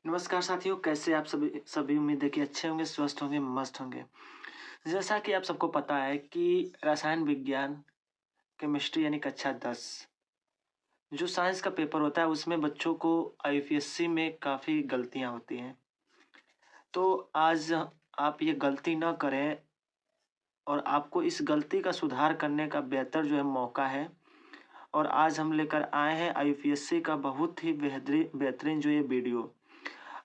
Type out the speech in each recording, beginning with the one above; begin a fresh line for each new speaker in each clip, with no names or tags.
नमस्कार साथियों, कैसे आप सभी सभी उम्मीद है कि अच्छे होंगे, स्वस्थ होंगे, मस्त होंगे। जैसा कि आप सबको पता है कि रसायन विज्ञान, केमिस्ट्री यानी कक्षा 10 जो साइंस का पेपर होता है उसमें बच्चों को आईपीएससी में काफ़ी गलतियां होती हैं। तो आज आप ये गलती ना करें और आपको इस गलती का सुधार करने का बेहतर जो है मौका है। और आज हम लेकर आए हैं आईपीएससी का बहुत ही बेहतरीन जो ये वीडियो।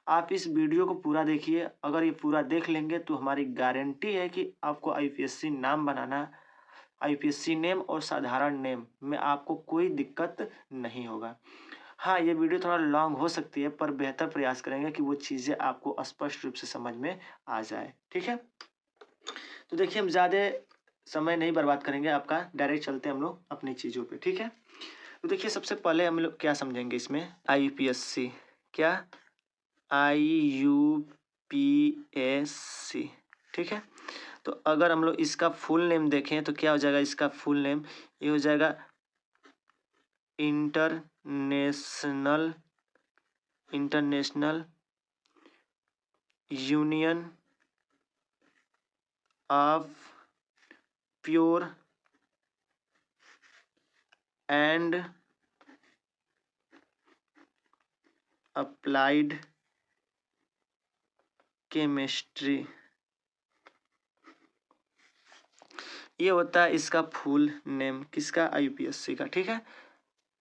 आप इस वीडियो को पूरा देखिए। अगर ये पूरा देख लेंगे तो हमारी गारंटी है कि आपको आईपीएससी नाम बनाना, आईपीएससी नेम और साधारण नेम में आपको कोई दिक्कत नहीं होगा। हाँ, ये वीडियो थोड़ा लॉन्ग हो सकती है पर बेहतर प्रयास करेंगे कि वो चीज़ें आपको स्पष्ट रूप से समझ में आ जाए। ठीक है, तो देखिए हम ज़्यादा समय नहीं बर्बाद करेंगे आपका, डायरेक्ट चलते हैं हम लोग अपनी चीज़ों पे। ठीक है, तो देखिए सबसे पहले हम लोग क्या समझेंगे इसमें, आईपीएससी क्या, IUPAC। ठीक है, तो अगर हम लोग इसका फुल नेम देखें तो क्या हो जाएगा, इसका फुल नेम ये हो जाएगा international union of pure and applied chemistry. ये होता है इसका फुल नेम, किसका, आईपीएससी का। ठीक है,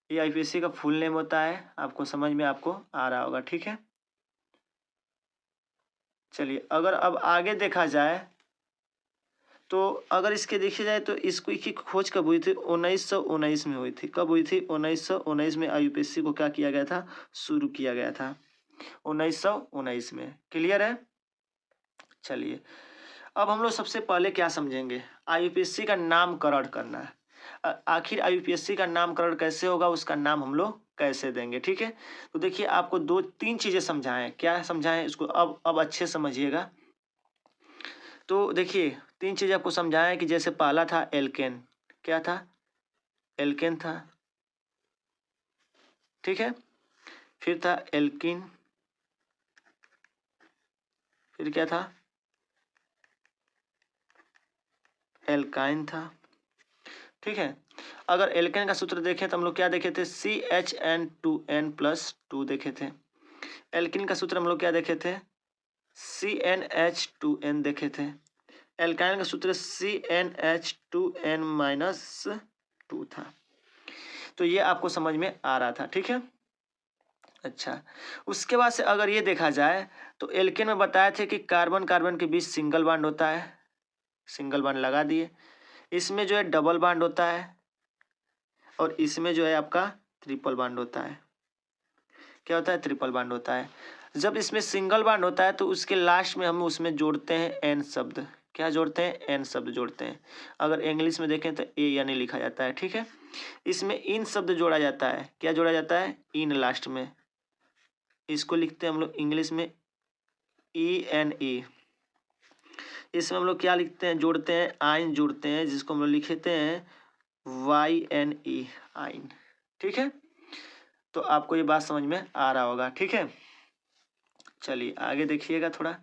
ये आईपीएससी का फुल नेम होता है, आपको समझ में आपको आ रहा होगा। ठीक है, चलिए अगर अब आगे देखा जाए तो अगर इसके देखी जाए तो इसको की खोज कब हुई थी, 1919 में हुई थी। कब हुई थी, 1919 में आईयूपीएससी को क्या किया गया था, शुरू किया गया था 1919 में। क्लियर है। चलिए अब हम लोग सबसे पहले क्या समझेंगे, आईयूपीएससी का नामकरण करना है। आखिर आईयूपीएससी का नामकरण कैसे होगा, उसका नाम हम लोग कैसे देंगे। ठीक है, तो देखिए आपको दो तीन चीजें समझाएं, क्या समझाएं इसको, अब अच्छे समझिएगा। तो देखिए तीन चीज आपको समझाया कि जैसे पहला था एल्केन, क्या था, एल्केन था। ठीक है, फिर था एल्किन, फिर क्या था, एल्काइन था। ठीक है, अगर एल्केन का सूत्र देखें तो हम लोग क्या देखे थे, CHN2N+2 देखे थे। एल्किन का सूत्र हम लोग क्या देखे थे, CnH2n देखे थे। एल्काइन का सूत्र CnH2n-2 था। तो ये आपको समझ में आ रहा था। ठीक है, अच्छा उसके बाद से अगर ये देखा जाए तो एल्केन में बताए थे कि कार्बन कार्बन के बीच सिंगल बॉन्ड होता है, सिंगल बॉन्ड लगा दिए। इसमें जो है डबल बॉन्ड होता है और इसमें जो है आपका ट्रिपल बॉन्ड होता है। क्या होता है, ट्रिपल बॉन्ड होता है। जब इसमें सिंगल बॉन्ड होता है तो उसके लास्ट में हम उसमें जोड़ते हैं एन शब्द। क्या जोड़ते हैं, एन शब्द जोड़ते हैं। अगर इंग्लिश में देखें तो ए यानी लिखा जाता है। ठीक है, इसमें इन शब्द जोड़ा जाता है, क्या जोड़ा जाता है, इन लास्ट में। इसको लिखते हैं हम लोग इंग्लिश में ENE। इसमें हम लोग क्या लिखते हैं, जोड़ते हैं, आइन जोड़ते हैं, जिसको हम लोग लिखते हैं YNE, आइन। ठीक है, तो आपको ये बात समझ में आ रहा होगा। ठीक है, चलिए आगे देखिएगा, थोड़ा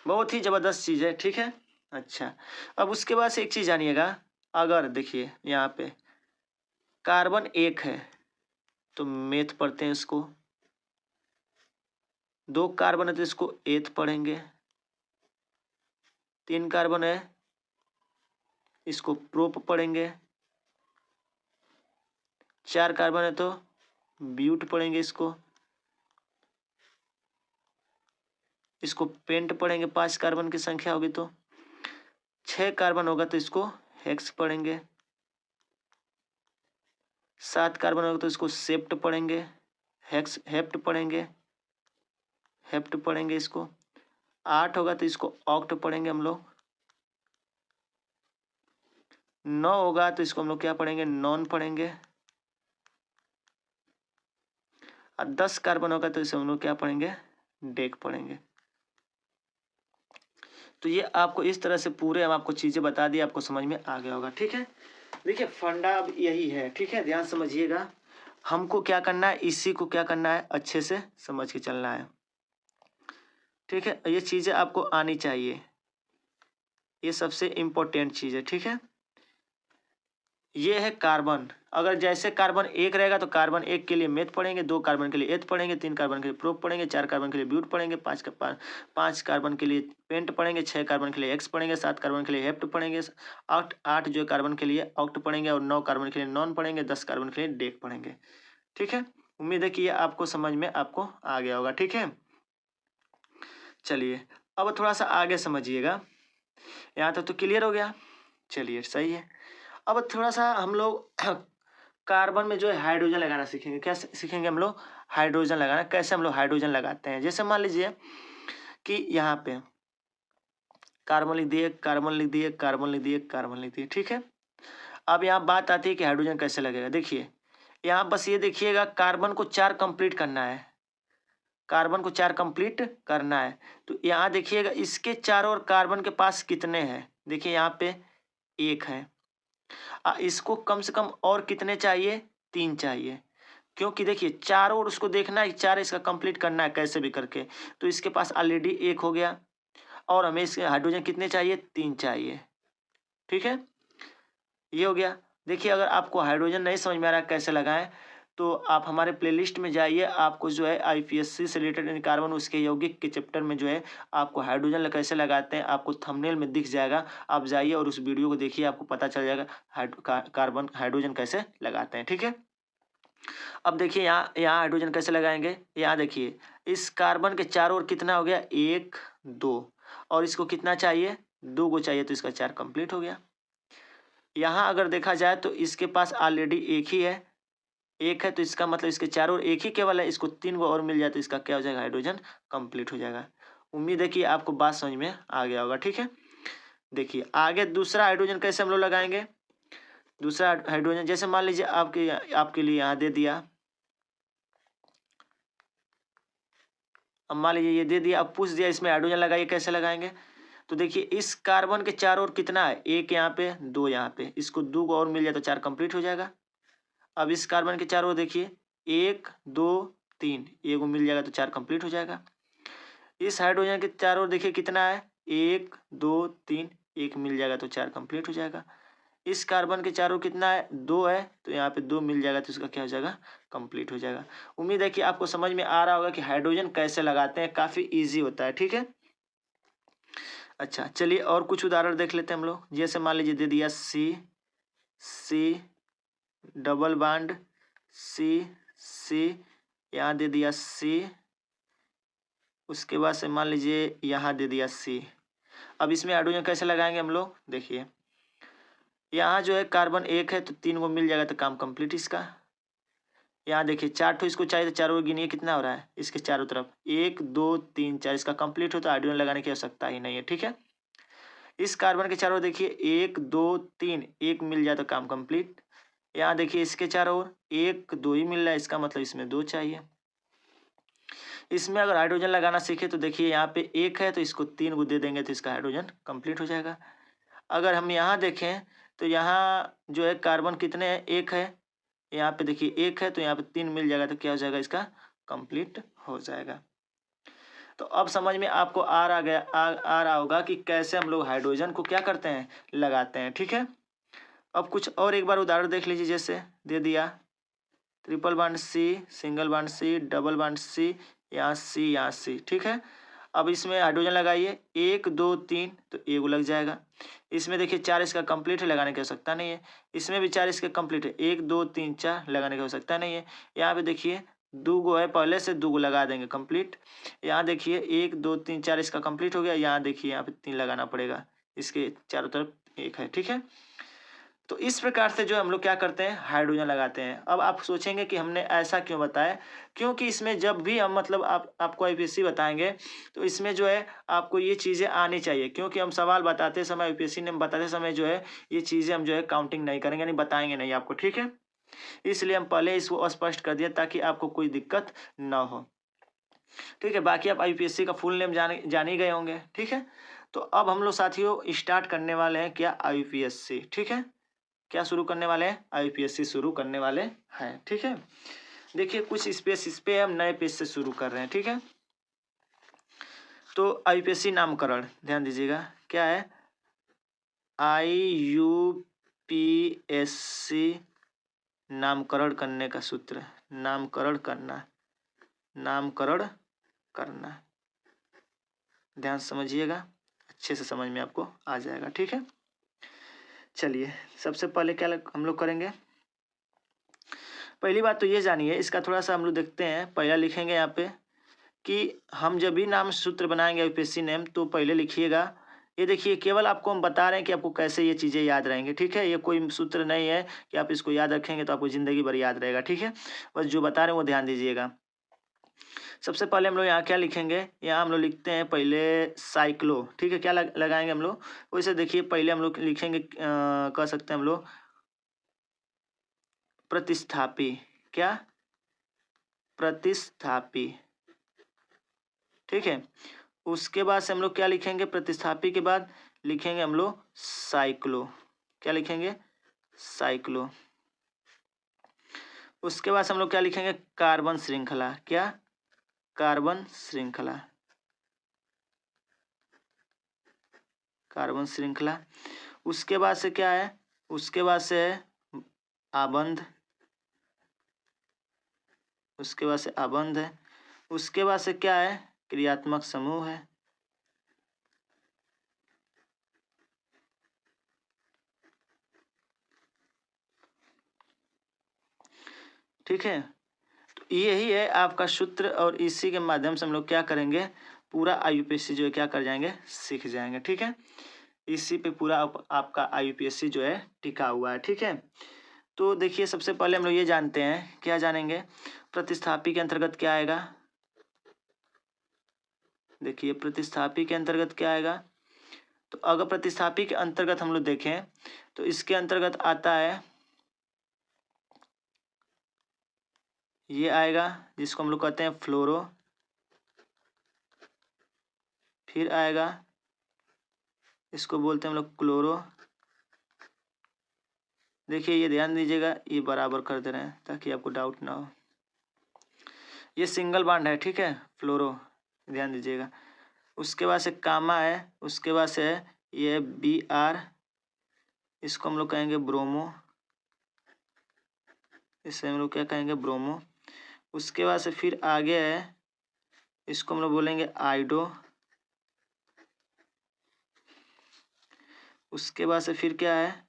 बहुत ही जबरदस्त चीज है। ठीक है, अच्छा अब उसके बाद से एक चीज जानिएगा, अगर देखिए यहाँ पे कार्बन एक है तो मेथ पढ़ते हैं इसको, दो कार्बन है तो इसको एथ पढ़ेंगे, तीन कार्बन है इसको प्रोप पढ़ेंगे, चार कार्बन है तो ब्यूट पढ़ेंगे, इसको पेंट पढ़ेंगे, पांच कार्बन की संख्या होगी तो। छह कार्बन होगा तो इसको हेक्स पढ़ेंगे, सात कार्बन होगा तो इसको सेप्ट पढ़ेंगे, हेक्स हेप्ट पढ़ेंगे, हेप्ट पढ़ेंगे इसको। आठ होगा तो इसको ऑक्ट पढ़ेंगे हम लोग। नौ होगा तो इसको हम लोग क्या पढ़ेंगे, नॉन पढ़ेंगे। और 10 कार्बन होगा तो इसे हम लोग क्या पढ़ेंगे, डेक पढ़ेंगे। तो ये आपको इस तरह से पूरे हम आपको चीजें बता दी, आपको समझ में आ गया होगा। ठीक है, देखिए फंडा अब यही है। ठीक है, ध्यान समझिएगा, हमको क्या करना है, इसी को क्या करना है, अच्छे से समझ के चलना है। ठीक है, ये चीज़ें आपको आनी चाहिए, ये सबसे इम्पोर्टेंट चीज़ है। ठीक है, ये है कार्बन। अगर जैसे कार्बन एक रहेगा तो कार्बन एक के लिए मेथ पढ़ेंगे, 2 कार्बन के लिए एथ पढ़ेंगे, 3 कार्बन के लिए प्रोप पढ़ेंगे, 4 कार्बन के लिए ब्यूट पढ़ेंगे, 5 कार्बन के लिए पेंट पढ़ेंगे, 6 कार्बन के लिए एक्स पढ़ेंगे, 7 कार्बन के लिए हेप्ट पढ़ेंगे, 8 जो कार्बन के लिए ऑक्ट पढ़ेंगे और 9 कार्बन के लिए नॉन पढ़ेंगे, 10 कार्बन के लिए डेक पढ़ेंगे। ठीक है, उम्मीद है कि ये आपको समझ में आपको आ गया होगा। ठीक है, चलिए अब थोड़ा सा आगे समझिएगा। यहाँ तक तो क्लियर हो गया, चलिए सही है। अब थोड़ा सा हम लोग कार्बन में जो है हाइड्रोजन लगाना सीखेंगे। क्या सीखेंगे हम लोग? हाइड्रोजन लगाना। कैसे हम लोग हाइड्रोजन लगाते हैं? जैसे मान लीजिए कि यहाँ पे कार्बन लिख दिए, कार्बन लिख दिए, कार्बन लिख दिए, कार्बन लिख दिए। ठीक है, अब यहाँ बात आती है कि हाइड्रोजन कैसे लगेगा। देखिए यहाँ बस ये देखिएगा, कार्बन को 4 कंप्लीट करना है, कार्बन को 4 कंप्लीट करना है। तो यहाँ देखिएगा इसके चारों ओर कार्बन के पास कितने हैं। देखिए यहाँ पे 1 है, इसको कम से कम और कितने चाहिए? 3 चाहिए, क्योंकि देखिए चारों ओर उसको देखना है, 4 इसका कंप्लीट करना है कैसे भी करके। तो इसके पास ऑलरेडी 1 हो गया और हमें इसके हाइड्रोजन कितने चाहिए? 3 चाहिए। ठीक है, ये हो गया। देखिए अगर आपको हाइड्रोजन नहीं समझ में आ रहा है कैसे लगाएं, तो आप हमारे प्लेलिस्ट में जाइए, आपको जो है आईपीएससी से रिलेटेड कार्बन उसके यौगिक के चैप्टर में जो है आपको हाइड्रोजन कैसे लगाते हैं आपको थंबनेल में दिख जाएगा। आप जाइए और उस वीडियो को देखिए, आपको पता चल जाएगा कार्बन हाइड्रोजन कैसे लगाते हैं। ठीक है, अब देखिए यहाँ यहाँ हाइड्रोजन कैसे लगाएंगे। यहाँ देखिए इस कार्बन के चारों ओर कितना हो गया? 1 2, और इसको कितना चाहिए? 2 को चाहिए, तो इसका 4 कंप्लीट हो गया। यहाँ अगर देखा जाए तो इसके पास ऑलरेडी 1 ही है, 1 है, तो इसका मतलब इसके चारों ओर 1 ही केवल है, इसको 3 को और मिल जाए तो इसका क्या हो जाएगा? हाइड्रोजन कंप्लीट हो जाएगा। उम्मीद है कि आपको बात समझ में आ गया होगा। ठीक है, देखिए आगे दूसरा हाइड्रोजन कैसे हम लोग लगाएंगे। दूसरा हाइड्रोजन जैसे मान लीजिए आपके लिए यहाँ दे दिया, अब मान लीजिए ये दे दिया, अब पूछ दिया इसमें हाइड्रोजन लगाइए, कैसे लगाएंगे। तो देखिए इस कार्बन के चारों ओर कितना है? 1 यहाँ पे, 2 यहाँ पे, इसको 2 को और मिल जाए तो 4 कंप्लीट हो जाएगा। अब इस कार्बन के चारों ओर देखिए 1 2 3, एक को मिल जाएगा तो 4 कंप्लीट हो जाएगा। इस हाइड्रोजन के चारों ओर देखिए कितना है? 1 2 3, एक मिल जाएगा तो 4 कंप्लीट हो जाएगा। इस कार्बन के चारों कितना है? 2 है, तो यहाँ पे 2 मिल जाएगा तो इसका क्या हो जाएगा? कंप्लीट हो जाएगा। उम्मीद है कि आपको समझ में आ रहा होगा कि हाइड्रोजन कैसे लगाते हैं, काफ़ी इजी होता है। ठीक है, अच्छा चलिए और कुछ उदाहरण देख लेते हैं हम लोग। जैसे मान लीजिए दे दिया सी डबल बॉन्ड सी, यहाँ दे दिया सी, उसके बाद से मान लीजिए यहाँ दे दिया सी। अब इसमें हाइड्रोजन कैसे लगाएंगे हम लोग? देखिए यहाँ जो है कार्बन 1 है तो 3 को मिल जाएगा तो काम कंप्लीट इसका। यहाँ देखिए 4 ठो इसको चाहिए, तो चारों गिनिए कितना हो रहा है इसके चारों तरफ? 1 2 3 4, इसका कंप्लीट हो तो हाइड्रोजन लगाने की आवश्यकता ही नहीं है। ठीक है, इस कार्बन के चारों देखिए 1 2 3, एक मिल जाए तो काम कंप्लीट। यहाँ देखिए इसके चारों ओर 1 2 ही मिल रहा है, इसका मतलब इसमें 2 चाहिए। इसमें अगर हाइड्रोजन लगाना सीखे तो देखिए यहाँ पे 1 है तो इसको 3 को दे देंगे तो इसका हाइड्रोजन कंप्लीट हो जाएगा। अगर हम यहाँ देखें तो यहाँ जो है कार्बन कितने हैं? 1 है, यहाँ पे देखिए 1 है तो यहाँ पे 3 मिल जाएगा तो क्या हो जाएगा? इसका कंप्लीट हो जाएगा। तो अब समझ में आपको आ रहा होगा कि कैसे हम लोग हाइड्रोजन को क्या करते हैं? लगाते हैं। ठीक है, अब कुछ और एक बार उदाहरण देख लीजिए। जैसे दे दिया triple bond C, single bond C, double bond C, यहाँ सी, यहाँ सी। ठीक है, अब इसमें हाइड्रोजन लगाइए 1 2 3, तो एक लग जाएगा। इसमें देखिए 4 इसका कंप्लीट है, लगाने की आवश्यकता नहीं है। इसमें भी 4 इसके कंप्लीट है, 1 2 3 4, लगाने की आवश्यकता नहीं है। यहाँ पे देखिए 2 गो है, पहले से 2 गो लगा देंगे कंप्लीट। यहाँ देखिए 1 2 3 4 इसका कंप्लीट हो गया। यहाँ देखिए यहाँ पे 3 लगाना पड़ेगा, इसके चारों तरफ 1 है। ठीक है, तो इस प्रकार से जो हम लोग क्या करते हैं? हाइड्रोजन लगाते हैं। अब आप सोचेंगे कि हमने ऐसा क्यों बताया, क्योंकि इसमें जब भी हम मतलब आपको आईपीएससी बताएंगे तो इसमें जो है आपको ये चीज़ें आनी चाहिए, क्योंकि हम सवाल बताते समय आईपीएससी ने बताते समय जो है ये चीज़ें हम जो है काउंटिंग नहीं करेंगे, यानी बताएंगे नहीं आपको। ठीक है, इसलिए हम पहले इसको स्पष्ट कर दिया ताकि आपको कोई दिक्कत ना हो। ठीक है, बाकी आप आईपीएससी का फुल नेम जान ही गए होंगे। ठीक है, तो अब हम लोग साथियों स्टार्ट करने वाले हैं क्या? आईपीएससी। ठीक है, क्या शुरू करने वाले हैं? आईपीएससी शुरू करने वाले हैं। ठीक है, देखिए कुछ स्पेस इस पे हम नए पेज से शुरू कर रहे हैं। ठीक है, तो IUPAC नामकरण ध्यान दीजिएगा क्या है, IUPAC नामकरण करने का सूत्र, नामकरण करना, नामकरण करना, ध्यान समझिएगा, अच्छे से समझ में आपको आ जाएगा। ठीक है, चलिए सबसे पहले क्या हम लोग करेंगे, पहली बात तो ये जानिए, इसका थोड़ा सा हम लोग देखते हैं। पहला लिखेंगे यहाँ पे कि हम जब भी नाम सूत्र बनाएंगे IUPAC नेम, तो पहले लिखिएगा, ये देखिए केवल आपको हम बता रहे हैं कि आपको कैसे ये चीज़ें याद रहेंगे। ठीक है, ये कोई सूत्र नहीं है कि आप इसको याद रखेंगे तो आपको ज़िंदगी भर याद रहेगा। ठीक है, बस जो बता रहे हैं वो ध्यान दीजिएगा। सबसे पहले हम लोग यहाँ क्या लिखेंगे, यहाँ हम लोग लिखते हैं पहले साइक्लो। ठीक है, क्या लगाएंगे हम लोग, वैसे देखिए पहले हम लोग लिखेंगे, कह सकते हैं हम लोग प्रतिस्थापी, क्या, प्रतिस्थापी। ठीक है, उसके बाद से हम लोग क्या लिखेंगे, प्रतिस्थापी के बाद लिखेंगे हम लोग साइक्लो, क्या लिखेंगे, साइक्लो। उसके बाद से हम लोग क्या लिखेंगे, कार्बन श्रृंखला, क्या, कार्बन श्रृंखला, कार्बन श्रृंखला। उसके बाद से क्या है, उसके बाद से है आबंध, उसके बाद से आबंध है। उसके बाद से क्या है, क्रियात्मक समूह है। ठीक है, तो यही है आपका सूत्र, और इसी के माध्यम से हम लोग क्या करेंगे, पूरा IUPAC जो है क्या कर जाएंगे, सीख जाएंगे। ठीक है, इसी पे पूरा आपका IUPAC जो है टिका हुआ है। ठीक है, तो देखिए सबसे पहले हम लोग ये जानते हैं, क्या जानेंगे, प्रतिस्थापी के अंतर्गत क्या आएगा, देखिए प्रतिस्थापी के अंतर्गत क्या आएगा, तो अगर प्रतिस्थापी के अंतर्गत हम लोग देखें तो इसके अंतर्गत आता है, ये आएगा जिसको हम लोग कहते हैं फ्लोरो, फिर आएगा इसको बोलते हैं हम लोग क्लोरो। देखिए ये ध्यान दीजिएगा, ये बराबर कर दे रहे हैं ताकि आपको डाउट ना हो, ये सिंगल बॉन्ड है। ठीक है, फ्लोरो, ध्यान दीजिएगा। उसके बाद से कामा है, उसके बाद से है ये BR, इसको हम लोग कहेंगे ब्रोमो, इसे हम लोग क्या कहेंगे, ब्रोमो। उसके बाद से फिर आगे है, इसको हम लोग बोलेंगे आइडो। उसके बाद से फिर क्या है,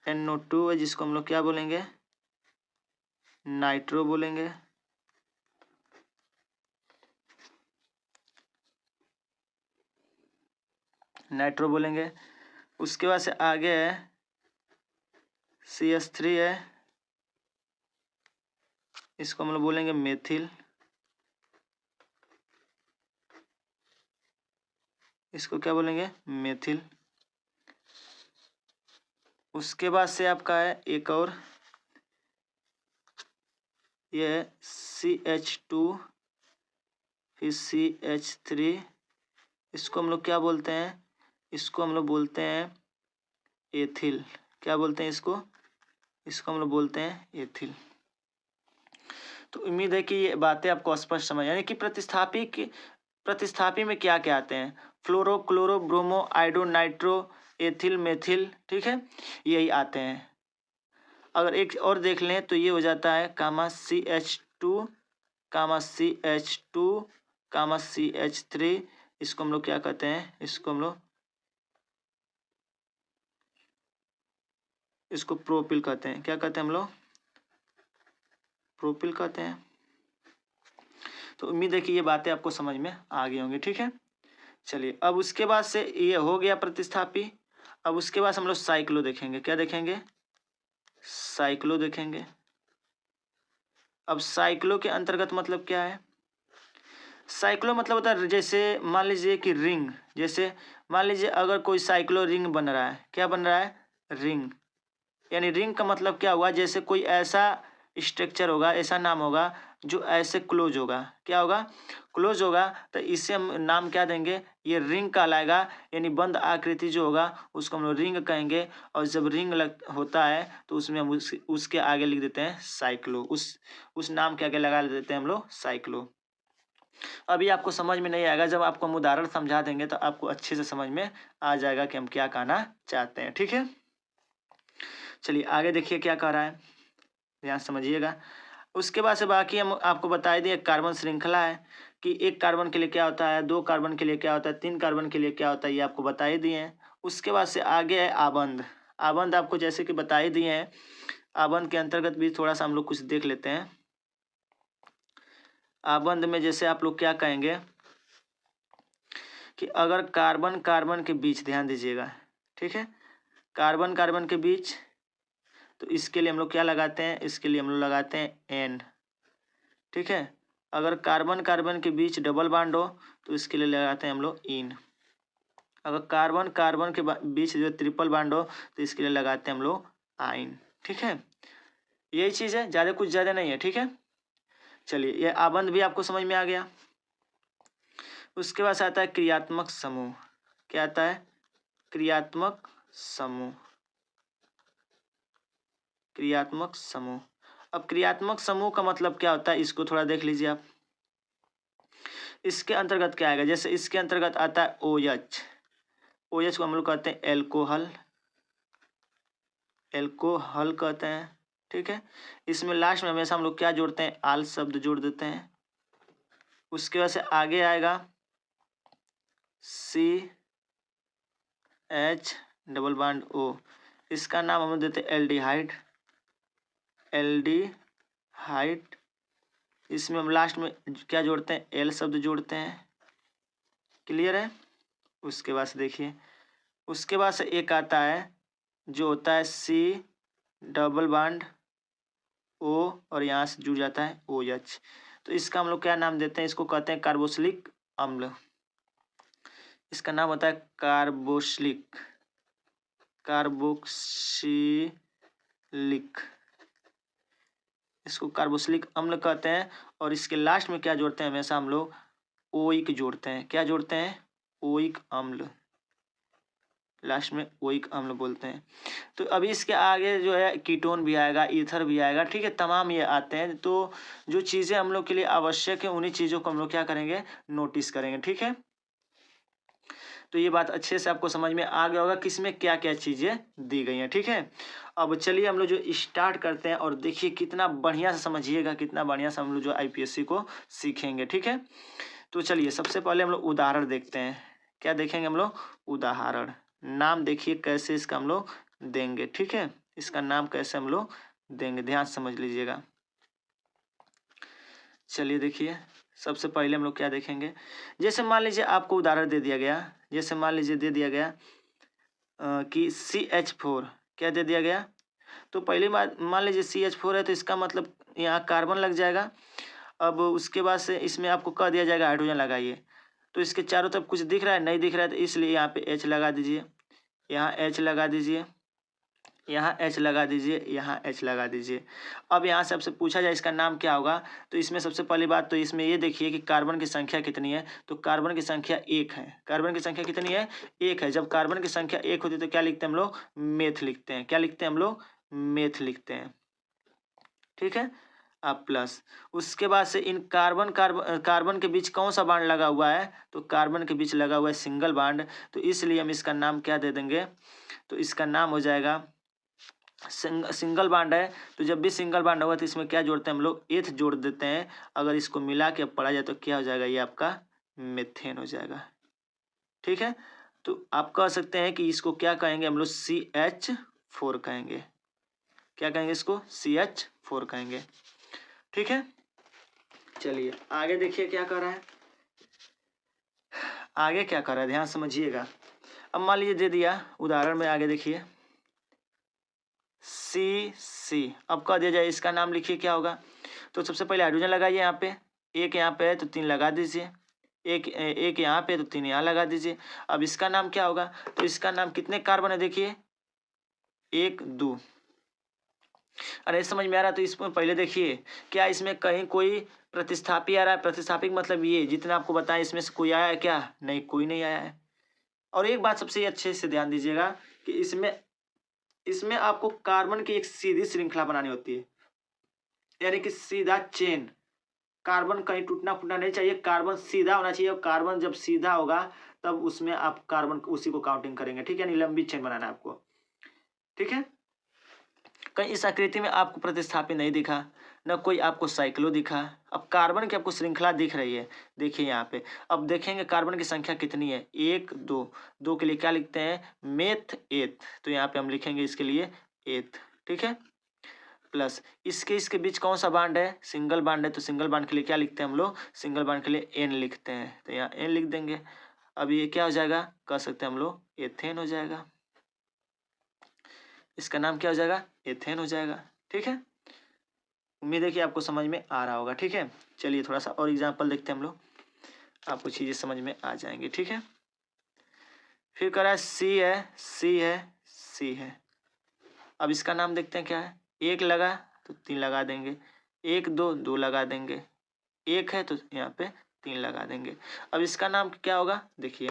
NO2 है, जिसको हम लोग क्या बोलेंगे, नाइट्रो बोलेंगे। नाइट्रो बोलेंगे। उसके बाद से आगे है CH3 है, इसको हम लोग बोलेंगे मेथिल, इसको क्या बोलेंगे, मेथिल। उसके बाद से आपका है एक और, ये है CH2, फिर CH3, इसको हम लोग क्या बोलते हैं, इसको हम लोग बोलते हैं एथिल, क्या बोलते हैं इसको, इसको हम लोग बोलते हैं एथिल। तो उम्मीद है कि ये बातें आपको स्पष्ट समझ, यानी कि प्रतिस्थापी में क्या क्या आते हैं, फ्लोरो, chloro, bromo, आइडो, nitro, ethyl, methyl. ठीक है, यही आते हैं। अगर एक और देख लें तो ये हो जाता है कामा CH2, कामा CH2, कामा CH3, इसको हम लोग क्या कहते हैं, इसको हम लोग, इसको प्रोपिल कहते हैं, क्या कहते हैं हम लोग, प्रोपिल कहते हैं। तो उम्मीद है कि ये बातें आपको समझ में आ गई होंगी। ठीक है, चलिए अब उसके बाद से ये हो गया प्रतिस्थापी। अब उसके बाद हम लोग साइक्लो देखेंगे, क्या देखेंगे, साइक्लो देखेंगे। अब साइक्लो के अंतर्गत मतलब क्या है, साइक्लो मतलब होता है, जैसे मान लीजिए कि रिंग, जैसे मान लीजिए अगर कोई साइक्लो रिंग बन रहा है, क्या बन रहा है, रिंग। यानी रिंग का मतलब क्या हुआ, जैसे कोई ऐसा स्ट्रक्चर होगा, ऐसा नाम होगा जो ऐसे क्लोज होगा, क्या होगा, क्लोज होगा, तो इसे हम नाम क्या देंगे, ये रिंग कहलाएगा। यानी बंद आकृति जो होगा उसको हम लोग रिंग कहेंगे। और जब रिंग होता है तो उसमें हम उसके आगे लिख देते हैं साइक्लो, उस नाम के आगे लगा देते हैं हम लोग साइक्लो। अभी आपको समझ में नहीं आएगा, जब आपको हम उदाहरण समझा देंगे तो आपको अच्छे से समझ में आ जाएगा कि हम क्या कहना चाहते हैं। ठीक है, चलिए आगे देखिए क्या कह रहा है, ध्यान समझिएगा। उसके बाद से बाकी हम आपको बता दिए, कार्बन श्रृंखला है कि एक कार्बन के लिए क्या होता है, 2 कार्बन के लिए क्या होता है, 3 कार्बन के लिए क्या होता है, ये आपको बता ही दिए हैं। उसके बाद से आगे है आबंध। आबंध आपको जैसे कि बता ही दिए हैं। आबंध के अंतर्गत भी थोड़ा सा हम लोग कुछ देख लेते हैं। आबंध में जैसे आप लोग क्या कहेंगे कि अगर कार्बन कार्बन के बीच, ध्यान दीजिएगा, ठीक है, कार्बन कार्बन के बीच, तो इसके लिए हम लोग क्या लगाते हैं, इसके लिए हम लोग लगाते हैं एन। ठीक है, अगर कार्बन कार्बन के बीच डबल बॉन्ड हो तो इसके लिए लगाते हैं हम लोग इन। अगर कार्बन कार्बन के बीच जो ट्रिपल बॉन्ड हो तो इसके लिए लगाते हैं हम लोग आइन। ठीक है, यही चीज़ है, ज़्यादा कुछ ज़्यादा नहीं है। ठीक है, चलिए ये आबंध भी आपको समझ में आ गया। उसके बाद आता है क्रियात्मक समूह। क्या आता है, क्रियात्मक समूह। क्रियात्मक समूह, अब क्रियात्मक समूह का मतलब क्या होता है, इसको थोड़ा देख लीजिए आप। इसके अंतर्गत क्या आएगा, जैसे इसके अंतर्गत आता है OH। OH को हम लोग कहते हैं एल्कोहल, एल्कोहल कहते हैं। ठीक है, इसमें लास्ट में हमेशा हम लोग क्या जोड़ते हैं, आल शब्द जोड़ देते हैं। उसके बाद से आगे आएगा CH डबल बॉन्ड O, इसका नाम हम देते हैं एल्डिहाइड। एल्डिहाइड, इसमें हम लास्ट में क्या जोड़ते हैं, एल शब्द जोड़ते हैं। क्लियर है। उसके बाद से देखिए, उसके बाद से एक आता है जो होता है C डबल बॉन्ड O और यहाँ से जुड़ जाता है OH, तो इसका हम लोग क्या नाम देते हैं, इसको कहते हैं कार्बोक्सिलिक अम्ल। इसका नाम होता है कार्बोक्सिलिक, कार्बोक्सिलिक, इसको कार्बोक्सिलिक अम्ल कहते हैं। और इसके लास्ट में क्या जोड़ते हैं, हमेशा हम लोग ओइक जोड़ते हैं। क्या जोड़ते हैं, ओइक अम्ल, लास्ट में ओइक अम्ल बोलते हैं। तो अभी इसके आगे जो है कीटोन भी आएगा, ईथर भी आएगा। ठीक है, तमाम ये आते हैं। तो जो चीज़ें हम लोग के लिए आवश्यक है उन्हीं चीज़ों को हम लोग क्या करेंगे, नोटिस करेंगे। ठीक है, तो ये बात अच्छे से आपको समझ में आ गया होगा किसमें क्या क्या चीज़ें दी गई हैं। ठीक है, अब चलिए हम लोग जो स्टार्ट करते हैं, और देखिए कितना बढ़िया से समझिएगा, कितना बढ़िया से हम लोग जो IPSC को सीखेंगे। ठीक है, तो चलिए सबसे पहले हम लोग उदाहरण देखते हैं। क्या देखेंगे हम लोग, उदाहरण। नाम देखिए कैसे इसका हम लोग देंगे। ठीक है, इसका नाम कैसे हम लोग देंगे, ध्यान समझ लीजिएगा। चलिए देखिए, सबसे पहले हम लोग क्या देखेंगे, जैसे मान लीजिए आपको उदाहरण दे दिया गया, जैसे मान लीजिए दे दिया गया कि CH4, क्या दे दिया गया, तो पहली बात मान लीजिए CH4 है तो इसका मतलब यहाँ कार्बन लग जाएगा। अब उसके बाद से इसमें आपको कह दिया जाएगा हाइड्रोजन लगाइए, तो इसके चारों तरफ कुछ दिख रहा है, नहीं दिख रहा है, तो इसलिए यहाँ पे H लगा दीजिए, यहाँ H लगा दीजिए, यहाँ H लगा दीजिए, यहाँ H लगा दीजिए। अब यहाँ से आपसे पूछा जाए इसका नाम क्या होगा, तो इसमें सबसे पहली बात तो इसमें ये देखिए कि कार्बन की संख्या कितनी है, तो कार्बन की संख्या 1 है। कार्बन की संख्या कितनी है, 1 है। जब कार्बन की संख्या 1 होती है तो क्या लिखते हैं हम लोग, मेथ लिखते हैं। क्या लिखते हैं हम लोग, मेथ लिखते हैं। ठीक है, अब प्लस, उसके बाद से इन कार्बन कार्बन के बीच कौन सा बांड लगा हुआ है, तो कार्बन के बीच लगा हुआ है सिंगल बांड, तो इसलिए हम इसका नाम क्या दे देंगे, तो इसका नाम हो जाएगा सिंगल बांड है। तो जब भी सिंगल बांड होगा तो इसमें क्या जोड़ते हैं हम लोग, एथ जोड़ देते हैं। अगर इसको मिला के पढ़ा जाए तो क्या हो जाएगा, ये आपका मेथेन हो जाएगा। ठीक है, तो आप कह सकते हैं कि इसको क्या कहेंगे हम लोग, CH4 कहेंगे। क्या कहेंगे इसको, CH4 कहेंगे। ठीक है, चलिए आगे देखिए क्या कर रहा है, आगे क्या कर रहा है, ध्यान समझिएगा। अब मान लीजिए दे दिया उदाहरण में, आगे देखिए CC, अब कह दिया जाए इसका नाम लिखिए क्या होगा, तो सबसे पहले हाइड्रोजन लगाइए, यहाँ पे एक, यहाँ पे है तो 3 लगा दीजिए, एक यहाँ पे तो 3 यहाँ लगा दीजिए। अब इसका नाम क्या होगा, तो इसका नाम कितने कार्बन है देखिए, 1 2। अरे समझ में आ रहा है, तो इसमें पहले देखिए क्या इसमें कहीं कोई प्रतिस्थापी आ रहा है, प्रतिस्थापिक मतलब ये जितना आपको बताएं इसमें से कोई आया है क्या, नहीं, कोई नहीं आया है। और एक बात सबसे अच्छे से ध्यान दीजिएगा कि इसमें आपको कार्बन की एक सीधी श्रृंखला बनानी होती है, यानी कि सीधा चेन। कार्बन कहीं टूटना फूटना नहीं चाहिए, कार्बन सीधा होना चाहिए। और कार्बन जब सीधा होगा तब उसमें आप कार्बन उसी को काउंटिंग करेंगे, ठीक है, यानी लंबी चेन बनाना है आपको, ठीक है। कहीं इस आकृति में आपको प्रतिस्थापी नहीं दिखा, न कोई आपको साइक्लो दिखा। अब कार्बन की आपको श्रृंखला दिख रही है, देखिए यहाँ पे। अब देखेंगे कार्बन की संख्या कितनी है, 1 2, 2 के लिए क्या लिखते हैं, मेथ एथ, तो यहाँ पे हम लिखेंगे इसके लिए एथ, ठीक है। प्लस इसके बीच कौन सा बांड है, सिंगल बांड है, तो सिंगल बांड के लिए क्या लिखते हैं हम लोग, सिंगल बांड के लिए एन लिखते हैं, तो यहाँ एन लिख देंगे। अब ये क्या हो जाएगा, कह सकते हैं हम लोग एथेन हो जाएगा, इसका नाम क्या हो जाएगा, एथेन हो जाएगा, ठीक है। उम्मीद है कि आपको समझ में आ रहा होगा, ठीक है। चलिए थोड़ा सा और एग्जाम्पल देखते हैं हम लोग, आपको चीज़ें समझ में आ जाएंगी, ठीक है। फिर कह रहा है सी है, सी है, सी है। अब इसका नाम देखते हैं क्या है, एक लगा तो 3 लगा देंगे, 1 2 2 लगा देंगे, एक है तो यहाँ पे 3 लगा देंगे। अब इसका नाम क्या होगा, देखिए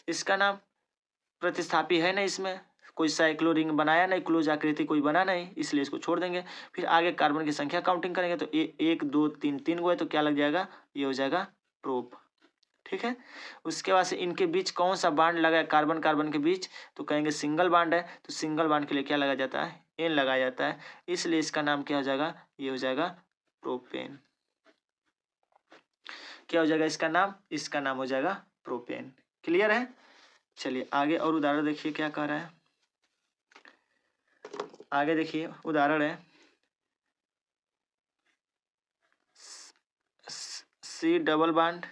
इसका नाम प्रतिस्थापी है ना, इसमें कोई साइक्लो रिंग बनाया नहीं, क्लोज आकृति कोई बना नहीं, इसलिए इसको छोड़ देंगे। फिर आगे कार्बन की संख्या काउंटिंग करेंगे तो 1 2 3 3 गो है, तो क्या लग जाएगा, ये हो जाएगा प्रोप, ठीक है। उसके बाद से इनके बीच कौन सा बांड लगा है, कार्बन कार्बन के बीच, तो कहेंगे सिंगल बांड है, तो सिंगल बांड के लिए क्या लगा जाता है, एन लगाया जाता है, इसलिए इसका नाम क्या हो जाएगा, ये हो जाएगा प्रोपेन। क्या हो जाएगा इसका नाम हो जाएगा प्रोपेन। क्लियर है। चलिए आगे और उदाहरण देखिए क्या कह रहा है, आगे देखिए उदाहरण है सी डबल बांड,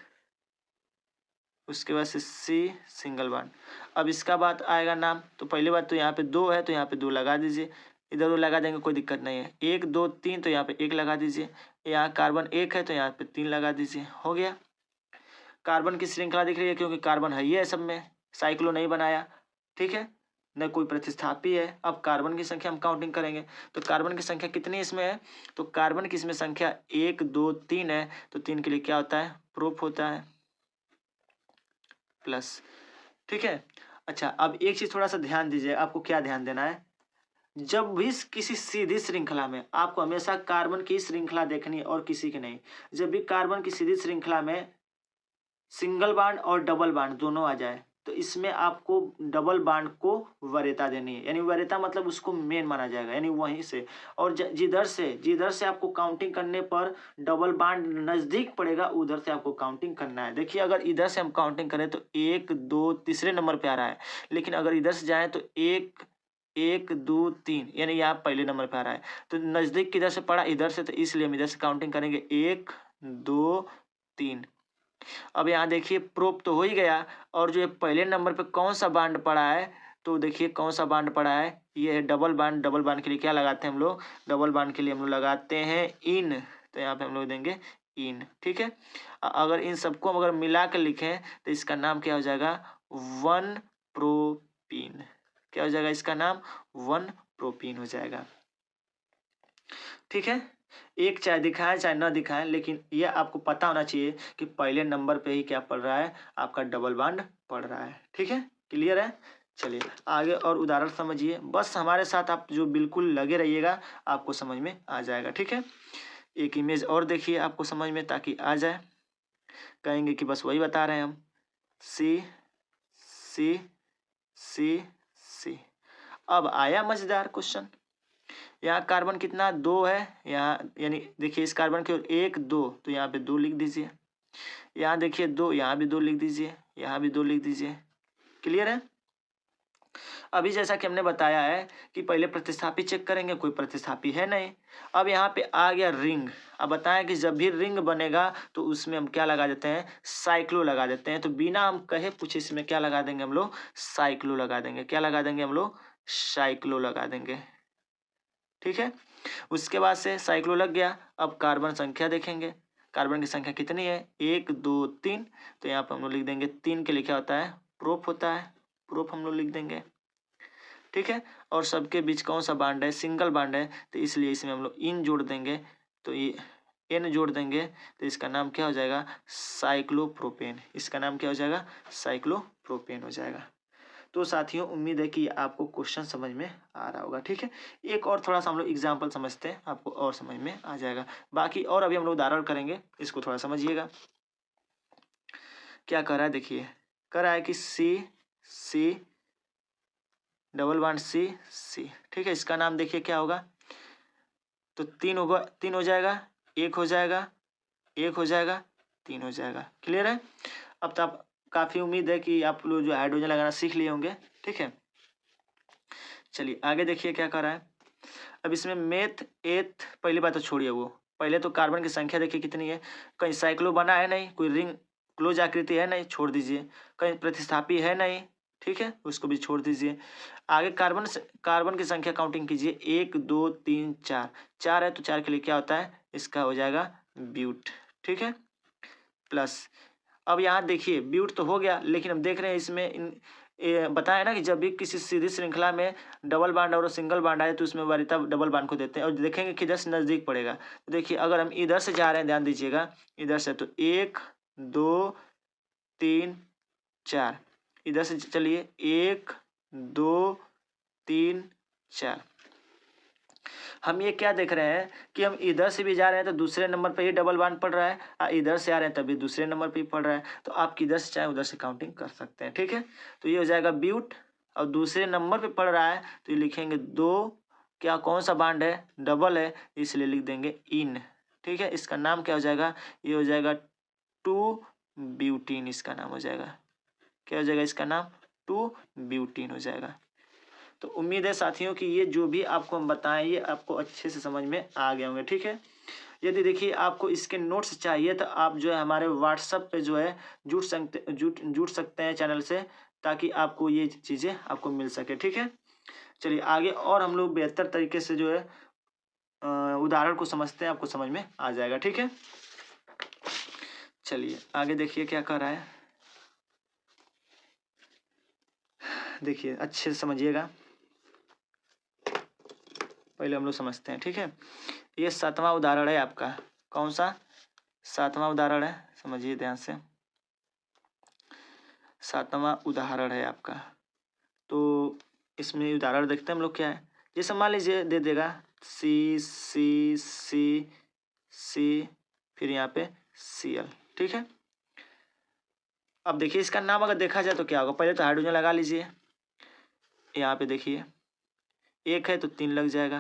उसके बाद से सी सिंगल बांड। अब इसका बात आएगा नाम, तो पहली बात तो यहाँ पे 2 है तो यहाँ पे 2 लगा दीजिए, इधर 2 लगा देंगे कोई दिक्कत नहीं है, 1 2 3 तो यहाँ पे 1 लगा दीजिए, यहाँ कार्बन 1 है तो यहाँ पे 3 लगा दीजिए, हो गया। कार्बन की श्रृंखला दिख रही है क्योंकि कार्बन है ही है सब में, साइक्लो नहीं बनाया, ठीक है, न कोई प्रतिस्थापी है। अब कार्बन की संख्या हम काउंटिंग करेंगे, तो कार्बन की संख्या कितनी इसमें है, तो कार्बन की इसमें संख्या 1 2 3 है, तो 3 के लिए क्या होता है, प्रोप होता है, प्लस, ठीक है। अच्छा अब एक चीज थोड़ा सा ध्यान दीजिए, आपको क्या ध्यान देना है, जब भी किसी सीधी श्रृंखला में आपको हमेशा कार्बन की श्रृंखला देखनी है और किसी की नहीं। जब भी कार्बन की सीधी श्रृंखला में सिंगल बांड और डबल बांड दोनों आ जाए तो इसमें आपको डबल बांड को वरीयता देनी है, यानी वरीयता मतलब उसको मेन माना जाएगा, यानी वहीं से। और जिधर से आपको काउंटिंग करने पर डबल बांड नजदीक पड़ेगा उधर से आपको काउंटिंग करना है। देखिए अगर इधर से हम काउंटिंग करें तो 1 2 तीसरे नंबर पे आ रहा है, लेकिन अगर इधर से जाए तो 1 1 2 3 यानी यहाँ पहले नंबर पे आ रहा है, तो नजदीक किधर से पड़ा, इधर से, तो इसलिए हम इधर से काउंटिंग करेंगे 1 2 3। अब यहाँ देखिए प्रोप तो हो ही गया, और जो ये पहले नंबर पे कौन सा बांड पड़ा है, तो देखिए कौन सा बांड पड़ा है, ये है डबल बांड। डबल बांड के लिए क्या लगाते हैं हम लोग, डबल बांड के लिए हम लोग लगाते हैं इन, तो यहाँ पे हम लोग देंगे इन, ठीक है। अगर इन सबको अगर मिला कर लिखें तो इसका नाम क्या हो जाएगा, 1 प्रोपीन। क्या हो जाएगा इसका नाम, 1 प्रोपीन हो जाएगा, ठीक है। एक चाहे दिखाएं चाहे ना दिखाएं, लेकिन ये आपको पता होना चाहिए कि पहले नंबर पे ही क्या पड़ रहा है, आपका डबल बांड पड़ रहा है, ठीक है। क्लियर है। चलिए आगे और उदाहरण समझिए, बस हमारे साथ आप जो बिल्कुल लगे रहिएगा, आपको समझ में आ जाएगा, ठीक है। एक इमेज और देखिए आपको समझ में, ताकि आ जाए, कहेंगे कि बस वही बता रहे हैं हम, सी सी सी सी। अब आया मजेदार क्वेश्चन, यहाँ कार्बन कितना, 2 है, यहाँ यानी देखिए इस कार्बन की ओर 1 2, तो यहाँ पे 2 लिख दीजिए, यहाँ देखिए 2, यहाँ भी 2 लिख दीजिए, यहाँ भी 2 लिख दीजिए। क्लियर है। अभी जैसा कि हमने बताया है कि पहले प्रतिस्थापी चेक करेंगे, कोई प्रतिस्थापी है नहीं। अब यहाँ पे आ गया रिंग। अब बताएं कि जब भी रिंग बनेगा तो उसमें हम क्या लगा देते हैं, साइक्लो लगा देते हैं। तो बिना हम कहे पूछे इसमें क्या लगा देंगे हम लोग, साइक्लो लगा देंगे। क्या लगा देंगे हम लोग, साइक्लो लगा देंगे, ठीक है। उसके बाद से साइक्लो लग गया। अब कार्बन संख्या देखेंगे, कार्बन की संख्या कितनी है, 1 2 3, तो यहाँ पर हम लोग लिख देंगे 3 के लिए क्या होता है, प्रोप होता है, प्रोप हम लोग लिख देंगे, ठीक है। और सबके बीच कौन सा बांड है, सिंगल बांड है, तो इसलिए इसमें हम लोग इन जोड़ देंगे, तो ये एन जोड़ देंगे, तो इसका नाम क्या हो जाएगा, साइक्लोप्रोपेन। इसका नाम क्या हो जाएगा, साइक्लोप्रोपेन हो जाएगा। तो साथियों उम्मीद है कि आपको क्वेश्चन समझ में आ रहा होगा। ठीक है, एक और थोड़ा सा हम लोग एग्जाम्पल समझते हैं, आपको और समझ में आ जाएगा। बाकी और अभी हम लोग उदाहरण करेंगे, इसको थोड़ा समझिएगा। क्या कर रहा है, देखिए कर रहा है कि सी डबल बॉन्ड सी। ठीक है, इसका नाम देखिए क्या होगा, तो 3 होगा, 3 हो जाएगा, 1 हो जाएगा, 1 हो जाएगा, 3 हो जाएगा। क्लियर है? अब तो आप काफ़ी उम्मीद है कि आप लोग जो हाइड्रोजन लगाना सीख लिए होंगे। ठीक है, चलिए आगे देखिए क्या कर रहा है। अब इसमें मेथ एथ, पहली बात तो छोड़िए, वो पहले तो कार्बन की संख्या देखिए कितनी है। कहीं साइक्लो बना है नहीं, कोई रिंग क्लोज आकृति है नहीं, छोड़ दीजिए। कहीं प्रतिस्थापी है नहीं, ठीक है, उसको भी छोड़ दीजिए। आगे कार्बन की संख्या काउंटिंग कीजिए, 1 2 3 4, 4 है तो 4 के लिए क्या होता है, इसका हो जाएगा ब्यूट। ठीक है, प्लस अब यहाँ देखिए ब्यूट तो हो गया, लेकिन हम देख रहे हैं इसमें बताया ना कि जब भी किसी सीधी श्रृंखला में डबल बांड और सिंगल बांड आए तो उसमें वरीयता डबल बांड को देते हैं, और देखेंगे किधर से नज़दीक पड़ेगा। तो देखिए अगर हम इधर से जा रहे हैं, ध्यान दीजिएगा इधर से, तो 1 2 3 4, इधर से चलिए 1 2 3 4। हम ये क्या देख रहे हैं कि हम इधर से भी जा रहे हैं तो दूसरे नंबर पे ही डबल बांड पड़ रहा है, और इधर से आ रहे हैं तभी दूसरे नंबर पे ही पड़ रहा है। तो आप किधर से चाहे उधर से काउंटिंग कर सकते हैं। ठीक है, तो ये हो जाएगा ब्यूट, और दूसरे नंबर पे पड़ रहा है तो ये लिखेंगे 2, क्या कौन सा बांड है, डबल है, इसलिए लिख देंगे इन। ठीक है, इसका नाम क्या हो जाएगा, ये हो जाएगा 2 ब्यूटीन, इसका नाम हो जाएगा, क्या हो जाएगा, इसका नाम 2 ब्यूटीन हो जाएगा। तो उम्मीद है साथियों कि ये जो भी आपको हम बताएं ये आपको अच्छे से समझ में आ गए होंगे। ठीक है, यदि देखिए आपको इसके नोट्स चाहिए तो आप जो है हमारे व्हाट्सएप पे जो है जुड़ सकते हैं चैनल से, ताकि आपको ये चीज़ें आपको मिल सके। ठीक है, चलिए आगे और हम लोग बेहतर तरीके से जो है उदाहरण को समझते हैं, आपको समझ में आ जाएगा। ठीक है, चलिए आगे देखिए क्या कर रहा है, देखिए अच्छे से समझिएगा, पहले हम लोग समझते हैं। ठीक है, ये 7वां उदाहरण है आपका, कौन सा, 7वां उदाहरण है, समझिए ध्यान से, 7वां उदाहरण है आपका। तो इसमें उदाहरण देखते हैं हम लोग क्या है। जैसे मान लीजिए दे देगा सी सी सी सी, फिर यहाँ पे Cl। ठीक है, अब देखिए इसका नाम अगर देखा जाए तो क्या होगा, पहले तो हाइड्रोजन लगा लीजिए, यहाँ पे देखिए 1 है तो 3 लग जाएगा,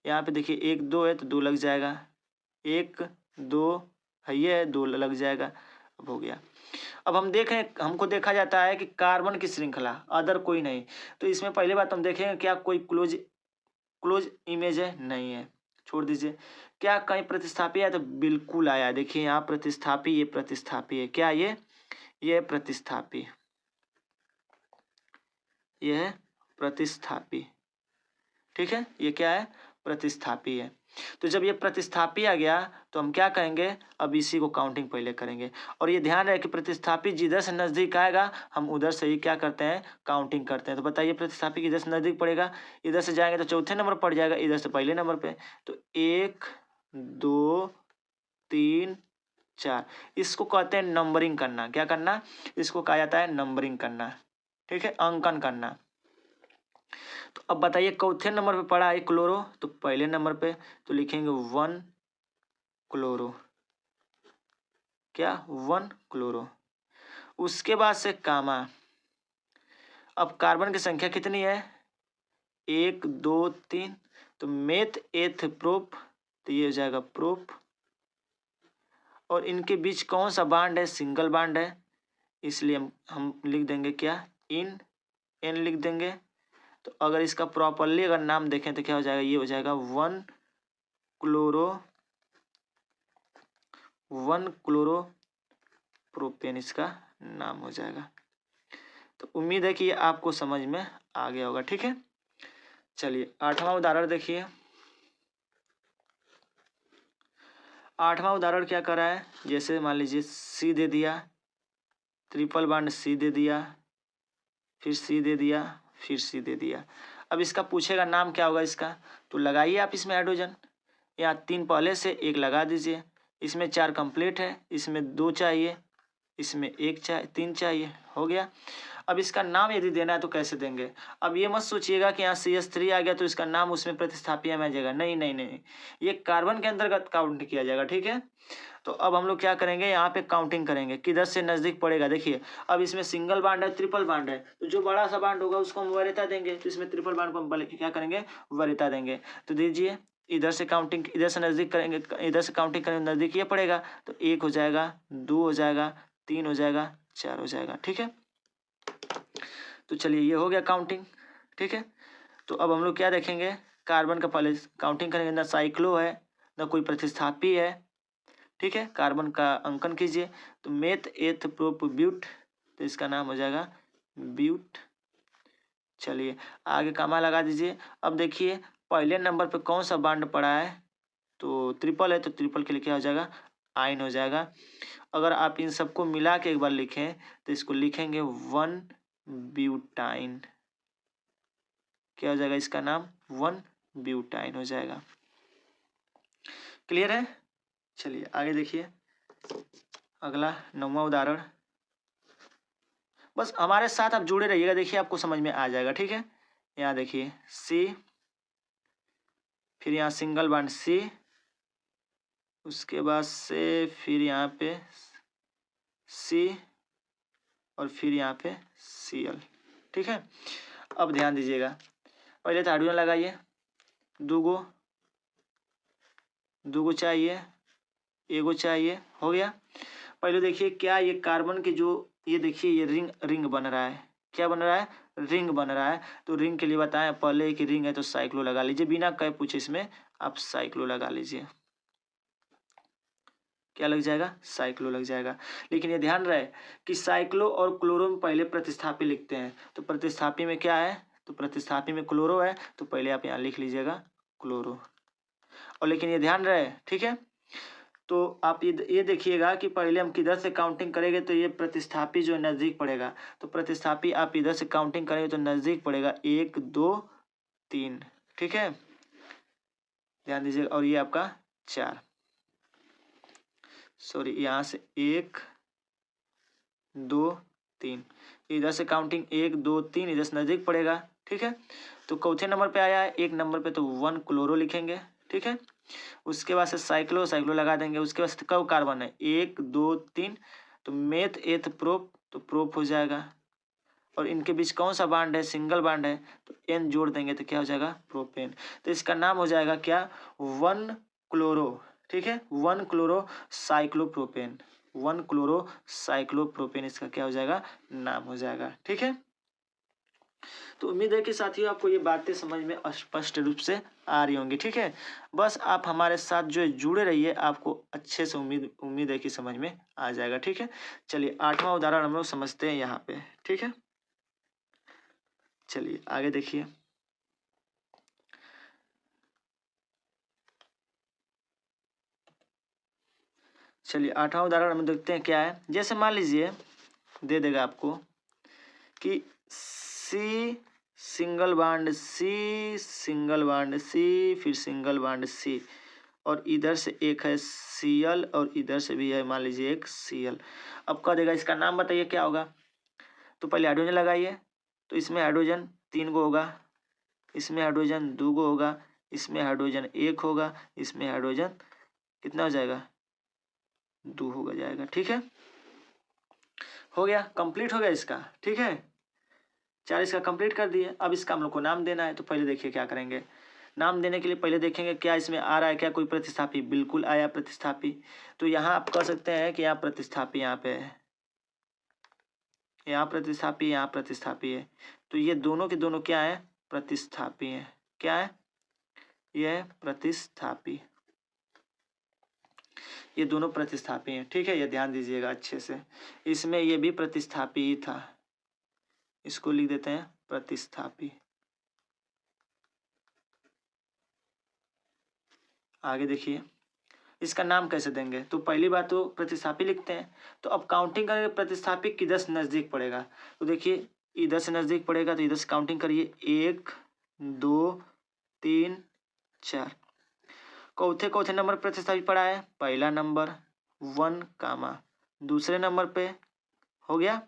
यहाँ पे देखिए 1 2 है तो 2 लग जाएगा, 1 2 है, ये है 2 लग जाएगा। अब हो गया। अब हम देखें, हमको देखा जाता है कि कार्बन की श्रृंखला, अदर कोई नहीं, तो इसमें पहले बात हम देखेंगे क्या कोई क्लोज इमेज है, नहीं है, छोड़ दीजिए। क्या कहीं प्रतिस्थापी है, तो बिल्कुल आया, देखिए यहाँ प्रतिस्थापी, ये प्रतिस्थापी है, क्या ये प्रतिस्थापी, ये है प्रतिस्थापी। ठीक है, ये क्या है, प्रतिस्थापी है। तो जब ये प्रतिस्थापी आ गया तो हम क्या करेंगे, अब इसी को काउंटिंग पहले करेंगे, और ये ध्यान रहे कि प्रतिस्थापी जिधर से नजदीक आएगा हम उधर से ही क्या करते हैं, काउंटिंग करते हैं। तो बताइए प्रतिस्थापी किधर से नजदीक पड़ेगा, इधर से जाएंगे तो चौथे नंबर पड़ जाएगा, इधर से पहले नंबर पे, तो 1 2 3 4, इसको कहते हैं नंबरिंग करना। क्या करना, इसको कहा जाता है नंबरिंग करना। ठीक है, अंकन करना। तो अब बताइए चौथे नंबर पे पड़ा है क्लोरो, तो पहले नंबर पे तो लिखेंगे 1 क्लोरो, क्या 1 क्लोरो। उसके बाद से कामा, अब कार्बन की संख्या कितनी है, 1 2 3, तो मेथ एथ प्रोप, तो ये हो जाएगा प्रोप, और इनके बीच कौन सा बांड है, सिंगल बांड है, इसलिए हम लिख देंगे क्या, एन लिख देंगे। तो अगर इसका प्रॉपरली अगर नाम देखें तो क्या हो जाएगा, ये हो जाएगा 1 क्लोरो प्रोपेन, इसका नाम हो जाएगा। तो उम्मीद है कि ये आपको समझ में आ गया होगा। ठीक है, चलिए 8वां उदाहरण देखिए। 8वां उदाहरण क्या कर रहा है, जैसे मान लीजिए सी दे दिया, ट्रिपल बांड सी दे दिया, फिर सी दे दिया, फिर सी दे दिया। अब इसका पूछेगा नाम क्या होगा इसका, तो लगाइए आप इसमें हाइड्रोजन, यहाँ 3 पहले से 1 लगा दीजिए, इसमें 4 कंप्लीट है, इसमें 2 चाहिए, इसमें 1 चाहिए, 3 चाहिए, हो गया। अब इसका नाम यदि देना है तो कैसे देंगे? अब ये मत सोचिएगा कि यहाँ CH3 आ गया तो इसका नाम उसमें प्रतिस्थापी में आ जाएगा, नहीं नहीं नहीं, ये कार्बन के अंतर्गत काउंट किया जाएगा, ठीक है। तो अब हम लोग क्या करेंगे, यहाँ पे काउंटिंग करेंगे किधर से नजदीक पड़ेगा। देखिए अब इसमें सिंगल बांड है, ट्रिपल बांड है, तो जो बड़ा सा बांड होगा उसको हम वरीयता देंगे, तो इसमें ट्रिपल बांड को हम क्या करेंगे, वरीयता देंगे। तो दीजिए इधर से काउंटिंग, इधर से नजदीक करेंगे, इधर से काउंटिंग करेंगे, नजदीक ये पड़ेगा, तो 1 हो जाएगा, 2 हो जाएगा, 3 हो जाएगा, 4 हो जाएगा, ठीक है। तो चलिए ये हो गया काउंटिंग, ठीक है। तो अब हम लोग क्या देखेंगे, कार्बन का पहले काउंटिंग करेंगे, ना साइक्लो है ना कोई प्रतिस्थापी है, ठीक है। कार्बन का अंकन कीजिए, तो मेथ एथ प्रोप ब्यूट, तो इसका नाम हो जाएगा ब्यूट। चलिए आगे कामा लगा दीजिए। अब देखिए पहले नंबर पे कौन सा बांड पड़ा है, तो ट्रिपल है, तो ट्रिपल के लिए क्या हो जाएगा, आयन हो जाएगा। अगर आप इन सबको मिला के एक बार लिखें तो इसको लिखेंगे 1 ब्यूटाइन, क्या हो जाएगा इसका नाम, 1 ब्यूटाइन हो जाएगा। क्लियर है। चलिए आगे देखिए अगला 9वां उदाहरण, बस हमारे साथ आप जुड़े रहिएगा, देखिए आपको समझ में आ जाएगा, ठीक है। यहाँ देखिए C, फिर यहाँ सिंगल बांड C, उसके बाद से फिर यहाँ पे C और फिर यहाँ पे Cl, ठीक है। अब ध्यान दीजिएगा, पहले तो हाइड्रोजन लगाइए, दूगो चाहिए, एगो चाहिए, हो गया। पहले देखिए क्या ये कार्बन के जो ये देखिए ये रिंग बन रहा है, क्या बन रहा है, रिंग बन रहा है। तो रिंग के लिए बताएं पहले कि रिंग है तो साइक्लो लगा लीजिए, बिना कहे पूछे इसमें आप साइक्लो लगा लीजिए, क्या लग जाएगा, साइक्लो लग जाएगा। लेकिन ये ध्यान रहे कि साइक्लो और क्लोरो में पहले प्रतिस्थापी लिखते हैं, तो प्रतिस्थापी में क्या है, तो प्रतिस्थापी में क्लोरो है, तो पहले आप यहाँ लिख लीजिएगा क्लोरो। और लेकिन ये ध्यान रहे, ठीक है। तो आप ये देखिएगा कि पहले हम किधर से काउंटिंग करेंगे, तो ये प्रतिस्थापी जो नज़दीक पड़ेगा, तो प्रतिस्थापी आप इधर से काउंटिंग करेंगे तो नज़दीक पड़ेगा 1 2 3, ठीक है, ध्यान दीजिएगा। और ये आपका 4, सॉरी यहाँ से 1 2 3, इधर से काउंटिंग 1 2 3, इधर से नज़दीक पड़ेगा, ठीक है। तो चौथे नंबर पे आया है, 1 नंबर पे तो 1 क्लोरो लिखेंगे, ठीक है। उसके बाद से साइक्लो लगा देंगे। उसके बाद कब कार्बन है, 1 2 3, तो मेथ एथ प्रोप, तो प्रोप हो जाएगा। और इनके बीच कौन सा बांड है, सिंगल बांड है, तो एन जोड़ देंगे तो क्या हो जाएगा, प्रोपेन। तो इसका नाम हो जाएगा क्या, 1 क्लोरो, ठीक है, 1 क्लोरो साइक्लोप्रोपेन, 1 क्लोरो साइक्लोप्रोपेन इसका क्या हो जाएगा, नाम हो जाएगा, ठीक है। तो उम्मीद है कि साथियों आपको ये बातें समझ में स्पष्ट रूप से आ रही होंगी, ठीक है। बस आप हमारे साथ जो है जुड़े रहिए, आपको अच्छे से उम्मीद है कि समझ में आ जाएगा, ठीक है। चलिए 8वां उदाहरण हम लोग समझते हैं यहाँ पे, ठीक है। चलिए आगे देखिए, चलिए 8वां उदाहरण हम देखते हैं क्या है। जैसे मान लीजिए दे देगा आपको कि C single bond C, single bond C, फिर सिंगल बांड C, और इधर से एक है Cl और इधर से भी है मान लीजिए एक Cl। अब कह देगा इसका नाम बताइए क्या होगा। तो पहले हाइड्रोजन लगाइए, तो इसमें हाइड्रोजन 3 गो होगा, इसमें हाइड्रोजन 2 गो होगा, इसमें हाइड्रोजन 1 होगा, इसमें हाइड्रोजन कितना हो जाएगा, 2 हो जाएगा, ठीक है। हो गया, कंप्लीट हो गया इसका, ठीक है। 4 इसका कंप्लीट कर दिए। अब इसका हम लोग को नाम देना है, तो पहले देखिए क्या करेंगे। नाम देने के लिए पहले देखेंगे क्या इसमें आ रहा है, क्या कोई प्रतिस्थापी, बिल्कुल आया प्रतिस्थापी। तो यहाँ आप कह सकते हैं कि यहाँ प्रतिस्थापी यहाँ पे है, यहाँ प्रतिस्थापी है। तो ये दोनों के दोनों क्या है, प्रतिस्थापी है, क्या है, ये है प्रतिस्थापी, ये दोनों प्रतिस्थापी हैं, ठीक है। ये ध्यान दीजिएगा अच्छे से, इसमें ये भी प्रतिस्थापी ही था, इसको लिख देते हैं प्रतिस्थापी। आगे देखिए इसका नाम कैसे देंगे। तो पहली बात तो प्रतिस्थापी लिखते हैं। तो अब काउंटिंग करेंगे प्रतिस्थापी किधर से नजदीक पड़ेगा। तो देखिए इधर से नजदीक पड़ेगा, तो इधर से काउंटिंग करिए 1 2 3 4। चौथे नंबर पर प्रतिस्थापी पड़ा है, पहला नंबर 1 कामा, दूसरे नंबर पे हो गया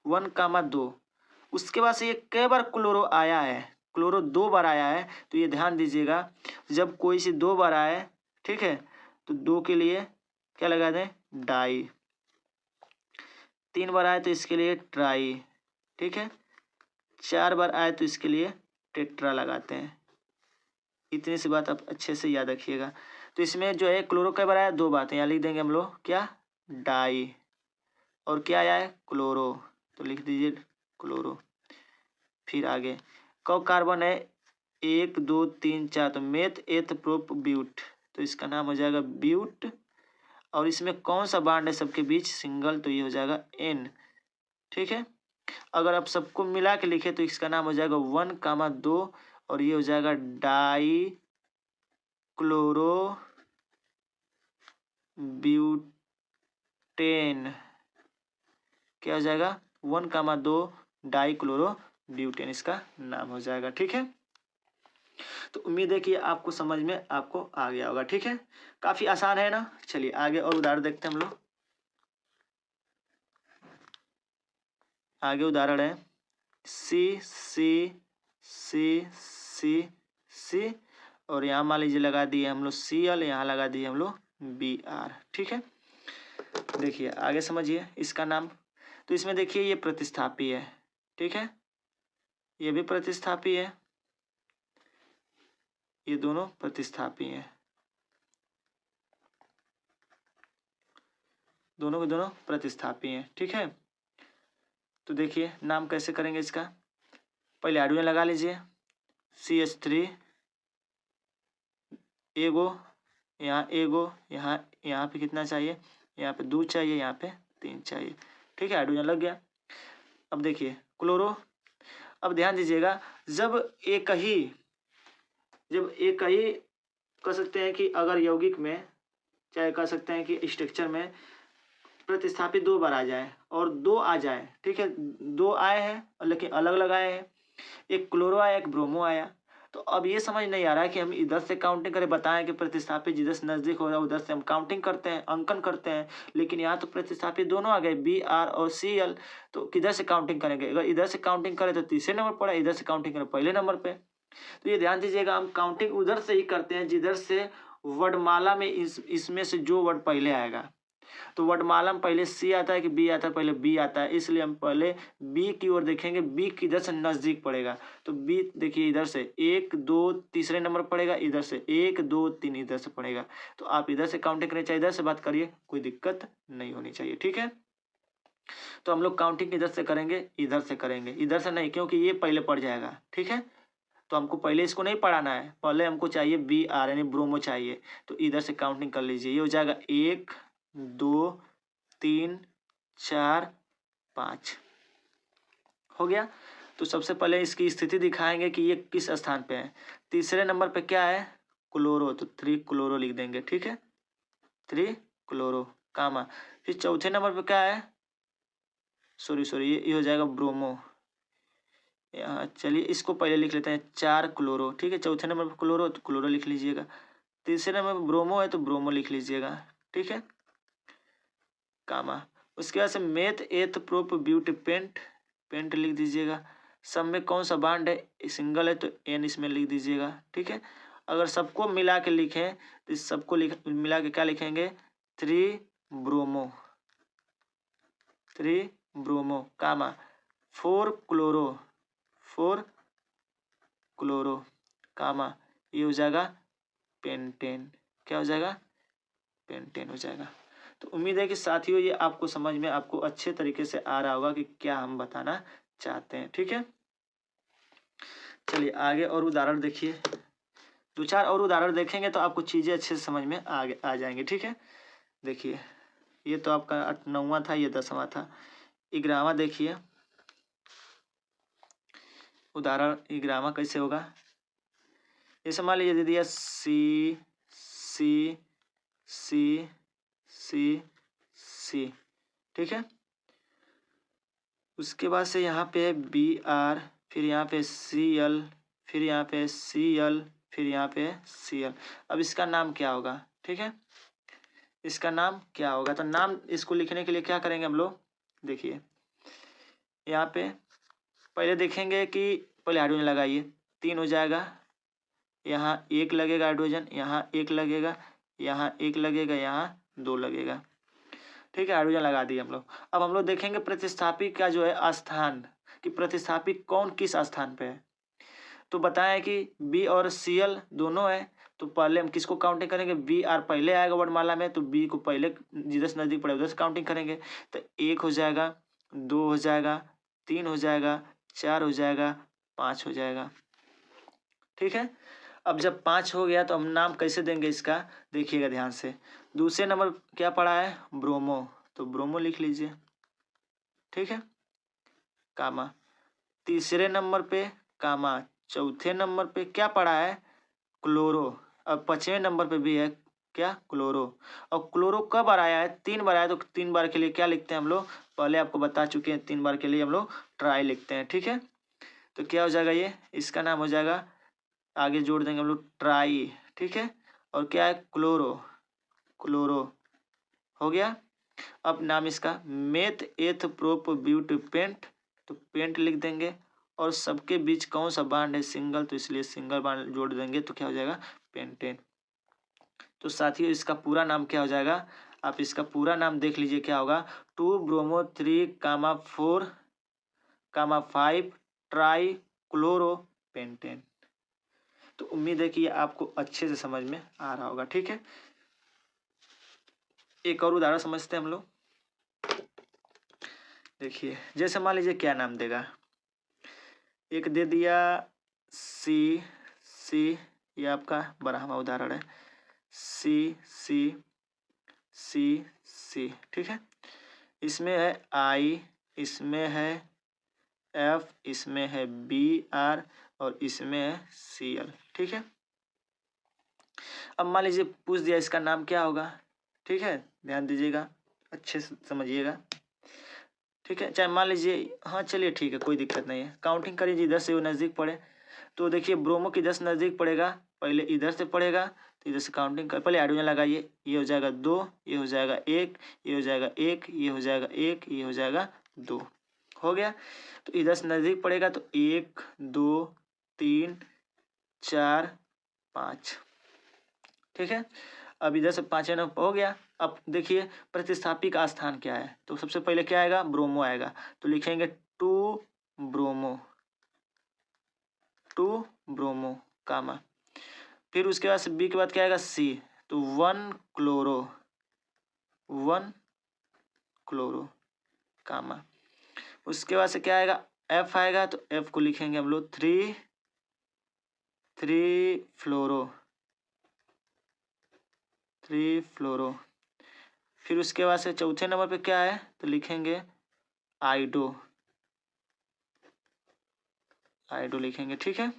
1,2। उसके बाद से ये कई बार क्लोरो आया है, क्लोरो 2 बार आया है, तो ये ध्यान दीजिएगा जब कोई सी 2 बार आए, ठीक है, तो 2 के लिए क्या लगा दें, डाई। 3 बार आए तो इसके लिए ट्राई, ठीक है। 4 बार आए तो इसके लिए टेट्रा लगाते हैं। इतनी सी बात आप अच्छे से याद रखिएगा। तो इसमें जो है क्लोरो कई बार आया, 2 बातें यहाँ लिख देंगे हम लोग, क्या, डाई, और क्या आया है, क्लोरो, तो लिख दीजिए क्लोरो। फिर आगे कार्बन है 1 2 3 4, तो मेथ एथ प्रोप ब्यूट, तो इसका नाम हो जाएगा ब्यूट। और इसमें कौन सा बांड है सबके बीच, सिंगल, तो ये हो जाएगा N, ठीक है। अगर आप सबको मिला के लिखे तो इसका नाम हो जाएगा 1,2, और ये हो जाएगा डाई क्लोरो ब्यूटेन, क्या हो जाएगा, 1,2 डाई क्लोरो ब्यूटेन इसका नाम हो जाएगा, ठीक है। तो उम्मीद है कि आपको समझ में आपको आ गया होगा, ठीक है। काफी आसान है ना। चलिए आगे और उदाहरण देखते हैं हम लोग। आगे उदाहरण है सी सी सी सी सी, और यहाँ मान लीजिए लगा दिए हम लोग Cl, यहाँ लगा दिए हम लोग Br, ठीक है। देखिए आगे समझिए इसका नाम। तो इसमें देखिए ये प्रतिस्थापी है, ठीक है, ये भी प्रतिस्थापी है, ये दोनों प्रतिस्थापी हैं, दोनों के दोनों प्रतिस्थापी हैं, ठीक है। तो देखिए नाम कैसे करेंगे इसका। पहले हाइड्रोजन लगा लीजिए, CH3 एगो, यहाँ एगो, यहाँ पे कितना चाहिए, यहाँ पे 2 चाहिए, यहाँ पे 3 चाहिए, ठीक है। हाइड्रोजन लग गया। अब देखिए क्लोरो, अब ध्यान दीजिएगा जब एक ही कह सकते हैं कि अगर यौगिक में, चाहे कह सकते हैं कि स्ट्रक्चर में प्रतिस्थापित 2 बार आ जाए और 2 आ जाए, ठीक है, 2 आए हैं लेकिन अलग अलग आए हैं, एक क्लोरो आया एक ब्रोमो आया। तो अब ये समझ नहीं आ रहा है कि हम इधर से काउंटिंग करें, बताएं कि प्रतिस्थापित जिधर से नजदीक हो रहा है उधर से हम काउंटिंग करते हैं, अंकन करते हैं, लेकिन यहाँ तो प्रतिस्थापित दोनों आ गए Br और Cl, तो किधर से काउंटिंग करेंगे। अगर इधर से काउंटिंग करें तो तीसरे नंबर पर है, इधर से काउंटिंग करें पहले नंबर पे। तो ये ध्यान दीजिएगा हम काउंटिंग उधर से ही करते हैं जिधर से वर्णमाला में इसमें से जो वर्ड पहले आएगा। तो वर्णमाला में पहले C आता है कि B आता है, पहले B आता है, इसलिए हम पहले B की ओर देखेंगे, B किधर से नजदीक पड़ेगा। तो B देखिए इधर से 1 2 तीसरे नंबर पड़ेगा, इधर से 1 2 3 इधर से पड़ेगा। तो आप इधर से काउंटिंग करें चाहे इधर से बात करिए, कोई दिक्कत नहीं होनी चाहिए, ठीक है। तो हम लोग काउंटिंग इधर से करेंगे, इधर से करेंगे, इधर से नहीं, क्योंकि ये पहले पड़ जाएगा, ठीक है। तो हमको पहले इसको नहीं पढ़ाना है, पहले हमको चाहिए Br यानी ब्रोमो चाहिए। तो इधर से काउंटिंग कर लीजिए, ये हो जाएगा 1 2 3 4 5 हो गया। तो सबसे पहले इसकी स्थिति दिखाएंगे कि ये किस स्थान पे है। तीसरे नंबर पे क्या है, क्लोरो, तो 3 क्लोरो लिख देंगे, ठीक है, 3 क्लोरो कामा। फिर चौथे नंबर पे क्या है, सॉरी ये हो जाएगा ब्रोमो। यहाँ चलिए इसको पहले लिख लेते हैं 4 क्लोरो, ठीक है। चौथे नंबर पर क्लोरो, तो क्लोरो लिख लीजिएगा। तीसरे नंबर पर ब्रोमो है तो ब्रोमो लिख लीजिएगा, ठीक है, कामा। उसके बाद से meth eth prop but paint लिख दीजिएगा। सब में कौन सा बांड है, सिंगल है तो N इसमें लिख दीजिएगा, ठीक है। अगर सबको मिला के लिखें तो इस सबको मिला के क्या लिखेंगे, 3 ब्रोमो कामा 4 क्लोरो कामा, ये हो जाएगा पेंटेन, क्या हो जाएगा, पेंटेन हो जाएगा। तो उम्मीद है कि साथियों ये आपको समझ में आपको अच्छे तरीके से आ रहा होगा कि क्या हम बताना चाहते हैं, ठीक है। चलिए आगे और उदाहरण देखिए, 2-4 और उदाहरण देखेंगे तो आपको चीजें अच्छे से समझ में आ जाएंगे, ठीक है। देखिए ये तो आपका 9वां था, ये 10वां था। 11वां देखिए उदाहरण, 11वां कैसे होगा। जैसे मान लीजिए दे दिया सी सी सी सी सी, ठीक है। उसके बाद से यहाँ पे है Br, फिर यहाँ पे Cl, फिर यहाँ पे Cl, फिर यहाँ पे Cl। अब इसका नाम क्या होगा, ठीक है, इसका नाम क्या होगा। तो नाम इसको लिखने के लिए क्या करेंगे हम लोग, देखिए यहाँ पे पहले देखेंगे कि पहले हाइड्रोजन लगाइए, 3 हो जाएगा, यहाँ 1 लगेगा हाइड्रोजन, यहाँ 1 लगेगा, यहाँ 1 लगेगा, यहाँ 2 लगेगा। ठीक है, हाइड्रोजन लगा दिए हम लोग। अब हम लोग देखेंगे प्रतिस्थापी का जो है स्थान, कि प्रतिस्थापी कौन किस स्थान पे है। तो बताएं कि बी और Cl दोनों है, तो पहले हम किसको काउंटिंग करेंगे, बी आर पहले आएगा वर्णमाला में, तो बी को पहले जिधर से नजदीक पड़े उधर से काउंटिंग करेंगे। तो 1 हो जाएगा, 2 हो जाएगा, 3 हो जाएगा, 4 हो जाएगा, 5 हो जाएगा। ठीक है, अब जब 5 हो गया तो हम नाम कैसे देंगे इसका, देखिएगा ध्यान से। दूसरे नंबर क्या पड़ा है, ब्रोमो, तो ब्रोमो लिख लीजिए। ठीक है, कामा। तीसरे नंबर पे कामा। चौथे नंबर पे क्या पड़ा है, क्लोरो। अब 5वें नंबर पे भी है क्या, क्लोरो। और क्लोरो कब बार आया है, 3 बार आया, तो 3 बार के लिए क्या लिखते हैं हम लोग, पहले आपको बता चुके हैं, 3 बार के लिए हम लोग ट्राई लिखते हैं। ठीक है, तो क्या हो जाएगा, ये इसका नाम हो जाएगा, आगे जोड़ देंगे हम लोग ट्राई। ठीक है, और क्या है, क्लोरो, क्लोरो हो गया। अब नाम इसका meth eth prop but pent, तो पेंट लिख देंगे। और सबके बीच कौन सा बांड है, सिंगल, तो इसलिए सिंगल बांड जोड़ देंगे, तो क्या हो जाएगा, पेंटेन। तो साथियों इसका पूरा नाम क्या हो जाएगा, आप इसका पूरा नाम देख लीजिए क्या होगा, 2 ब्रोमो 3 कामा 4 कामा 5 ट्राई क्लोरो पेंटेन। तो उम्मीद है कि ये आपको अच्छे से समझ में आ रहा होगा। ठीक है, एक और उदाहरण समझते हैं हम लोग। देखिए, जैसे मान लीजिए क्या नाम देगा, एक दे दिया सी, सी, ये आपका बारहवां उदाहरण है, सी सी सी सी। ठीक है, इसमें है आई, इसमें है एफ, इसमें है बी आर, और इसमें है सी एल। ठीक है, अब मान लीजिए पूछ दिया इसका नाम क्या होगा। ठीक है, ध्यान दीजिएगा, अच्छे से समझिएगा। ठीक है, चाहे मान लीजिए, हाँ चलिए ठीक है, कोई दिक्कत नहीं है, काउंटिंग करिए इधर से वो नज़दीक पड़े। तो देखिए ब्रोमो की 10 नज़दीक पड़ेगा, पहले इधर से पड़ेगा, तो इधर से काउंटिंग कर, पहले हाइड्रोजन लगाइए, ये हो जाएगा 2, ये हो जाएगा 1, ये हो जाएगा 1, ये हो जाएगा 1, ये हो जाएगा 2, हो गया। तो इधर से नज़दीक पड़ेगा, तो 1 2 3 4 5। ठीक है, अब इधर से 5वें नंबर हो गया। अब देखिए प्रतिस्थापी का स्थान क्या है, तो सबसे पहले क्या आएगा, ब्रोमो आएगा, तो लिखेंगे 2 ब्रोमो, 2 ब्रोमो कामा। फिर उसके बाद से बी के बाद क्या आएगा, सी, तो 1 क्लोरो, 1 क्लोरो कामा। उसके बाद से क्या आएगा, एफ आएगा, तो एफ को लिखेंगे हम लोग 3 फ्लोरो, 3 फ्लोरो। फिर उसके बाद से चौथे नंबर पे क्या है, तो लिखेंगे आइडो, आइडो लिखेंगे। ठीक है,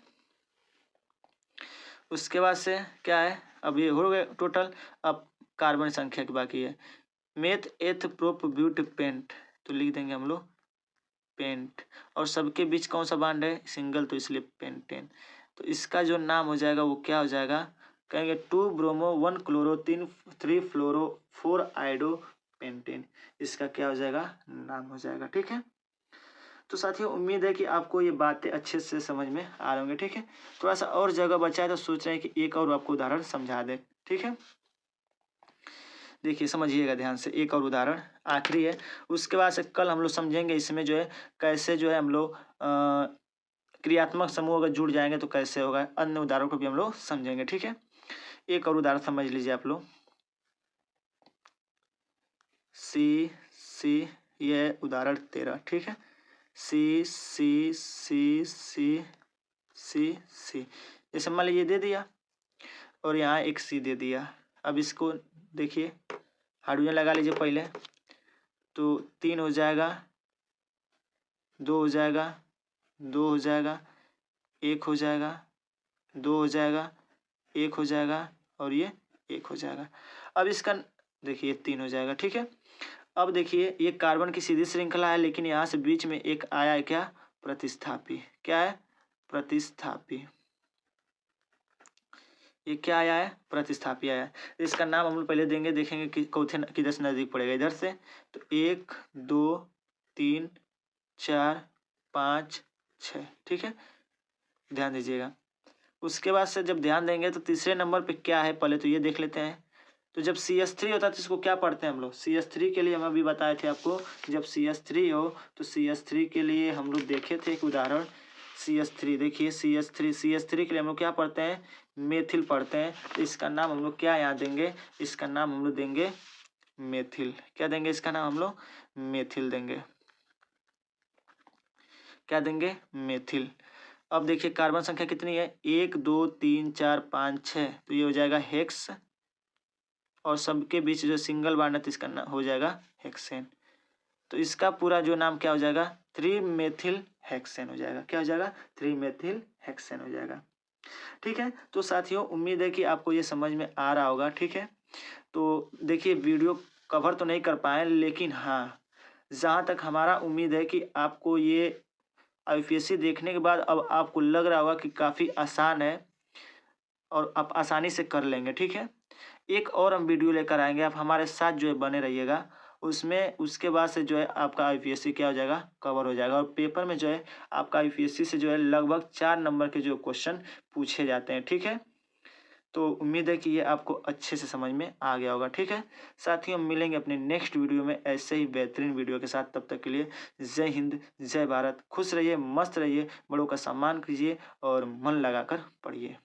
उसके बाद से क्या है, अब ये हो गए टोटल। अब कार्बन संख्या की बाकी है, meth eth prop but pent, तो लिख देंगे हम लोग पेंट। और सबके बीच कौन सा बांड है, सिंगल, तो इसलिए पेंटेन। तो इसका जो नाम हो जाएगा वो क्या हो जाएगा, कहेंगे 2 ब्रोमो 1 क्लोरो 3 फ्लोरो 4 आइडो पेंटेन। इसका क्या हो जाएगा, नाम हो जाएगा। ठीक है, तो साथियों उम्मीद है कि आपको ये बातें अच्छे से समझ में आ रहे होंगे। ठीक है, थोड़ा सा और जगह बचा है, तो सोच रहे हैं कि एक और आपको उदाहरण समझा दें। ठीक है, देखिए समझिएगा ध्यान से, एक और उदाहरण आखिरी है, उसके बाद से कल हम लोग समझेंगे इसमें जो है कैसे जो है हम लोग क्रियात्मक समूह अगर जुड़ जाएंगे तो कैसे होगा, अन्य उदाहरणों को भी हम लोग समझेंगे। ठीक है, एक और उदाहरण समझ लीजिए आप लोग, सी सी, ये उदाहरण 13। ठीक है, सी सी सी सी सी सी, जैसे मान लीजिए दे दिया, और यहाँ एक सी दे दिया। अब इसको देखिए, हाइड्रोजन लगा लीजिए पहले, तो 3 हो जाएगा, 2 हो जाएगा, 2 हो जाएगा, 1 हो जाएगा, 2 हो जाएगा, 1 हो जाएगा, और ये 1 हो जाएगा। अब इसका देखिए 3 हो जाएगा। ठीक है, अब देखिए ये कार्बन की सीधी श्रृंखला है, लेकिन यहाँ से बीच में एक आया है क्या, प्रतिस्थापी। क्या है, प्रतिस्थापी। ये क्या आया है, प्रतिस्थापी आया है। इसका नाम हम लोग पहले देंगे, देखेंगे कि किधर से नजदीक पड़ेगा, इधर से। तो 1 2 3 4 5 6, ठीक है, ध्यान दीजिएगा। उसके बाद से जब ध्यान देंगे तो तीसरे नंबर पे क्या है पहले तो ये देख लेते हैं। तो जब CH3 होता है तो इसको क्या पढ़ते हैं हम लोग, CH3 के लिए हम अभी बताए थे आपको, जब CH3 हो तो CH3 के लिए हम लोग देखे थे एक उदाहरण। CH3 देखिए, CH3 के लिए हम लोग क्या पढ़ते हैं, मेथिल पढ़ते हैं। तो इसका नाम हम लोग क्या यहाँ देंगे, इसका नाम हम लोग देंगे मेथिल। क्या देंगे, इसका नाम हम लोग मेथिल देंगे। क्या देंगे, मेथिल। अब देखिए कार्बन संख्या कितनी है, 1 2 3 4 5 6, तो ये हो जाएगा हेक्स, और सबके बीच जो सिंगल बॉन्ड है तो इसका नाम हो जाएगा हेक्सेन। तो इसका पूरा जो नाम क्या हो जाएगा, 3 मेथिल हेक्सेन हो जाएगा। क्या हो जाएगा, 3 मेथिल हेक्सेन हो जाएगा। ठीक है, तो साथियों उम्मीद है कि आपको ये समझ में आ रहा होगा। ठीक है, तो देखिए वीडियो कवर तो नहीं कर पाए, लेकिन हाँ जहाँ तक हमारा उम्मीद है कि आपको ये IUPAC देखने के बाद अब आपको लग रहा होगा कि काफ़ी आसान है और आप आसानी से कर लेंगे। ठीक है, एक और हम वीडियो लेकर आएंगे, आप हमारे साथ जो है बने रहिएगा। उसमें उसके बाद से जो है आपका IUPAC क्या हो जाएगा, कवर हो जाएगा। और पेपर में जो है आपका IUPAC से जो है लगभग 4 नंबर के जो क्वेश्चन पूछे जाते हैं। ठीक है, तो उम्मीद है कि ये आपको अच्छे से समझ में आ गया होगा। ठीक है, साथ ही हम मिलेंगे अपने नेक्स्ट वीडियो में ऐसे ही बेहतरीन वीडियो के साथ। तब तक के लिए जय हिंद, जय भारत, खुश रहिए, मस्त रहिए, बड़ों का सम्मान कीजिए और मन लगाकर पढ़िए।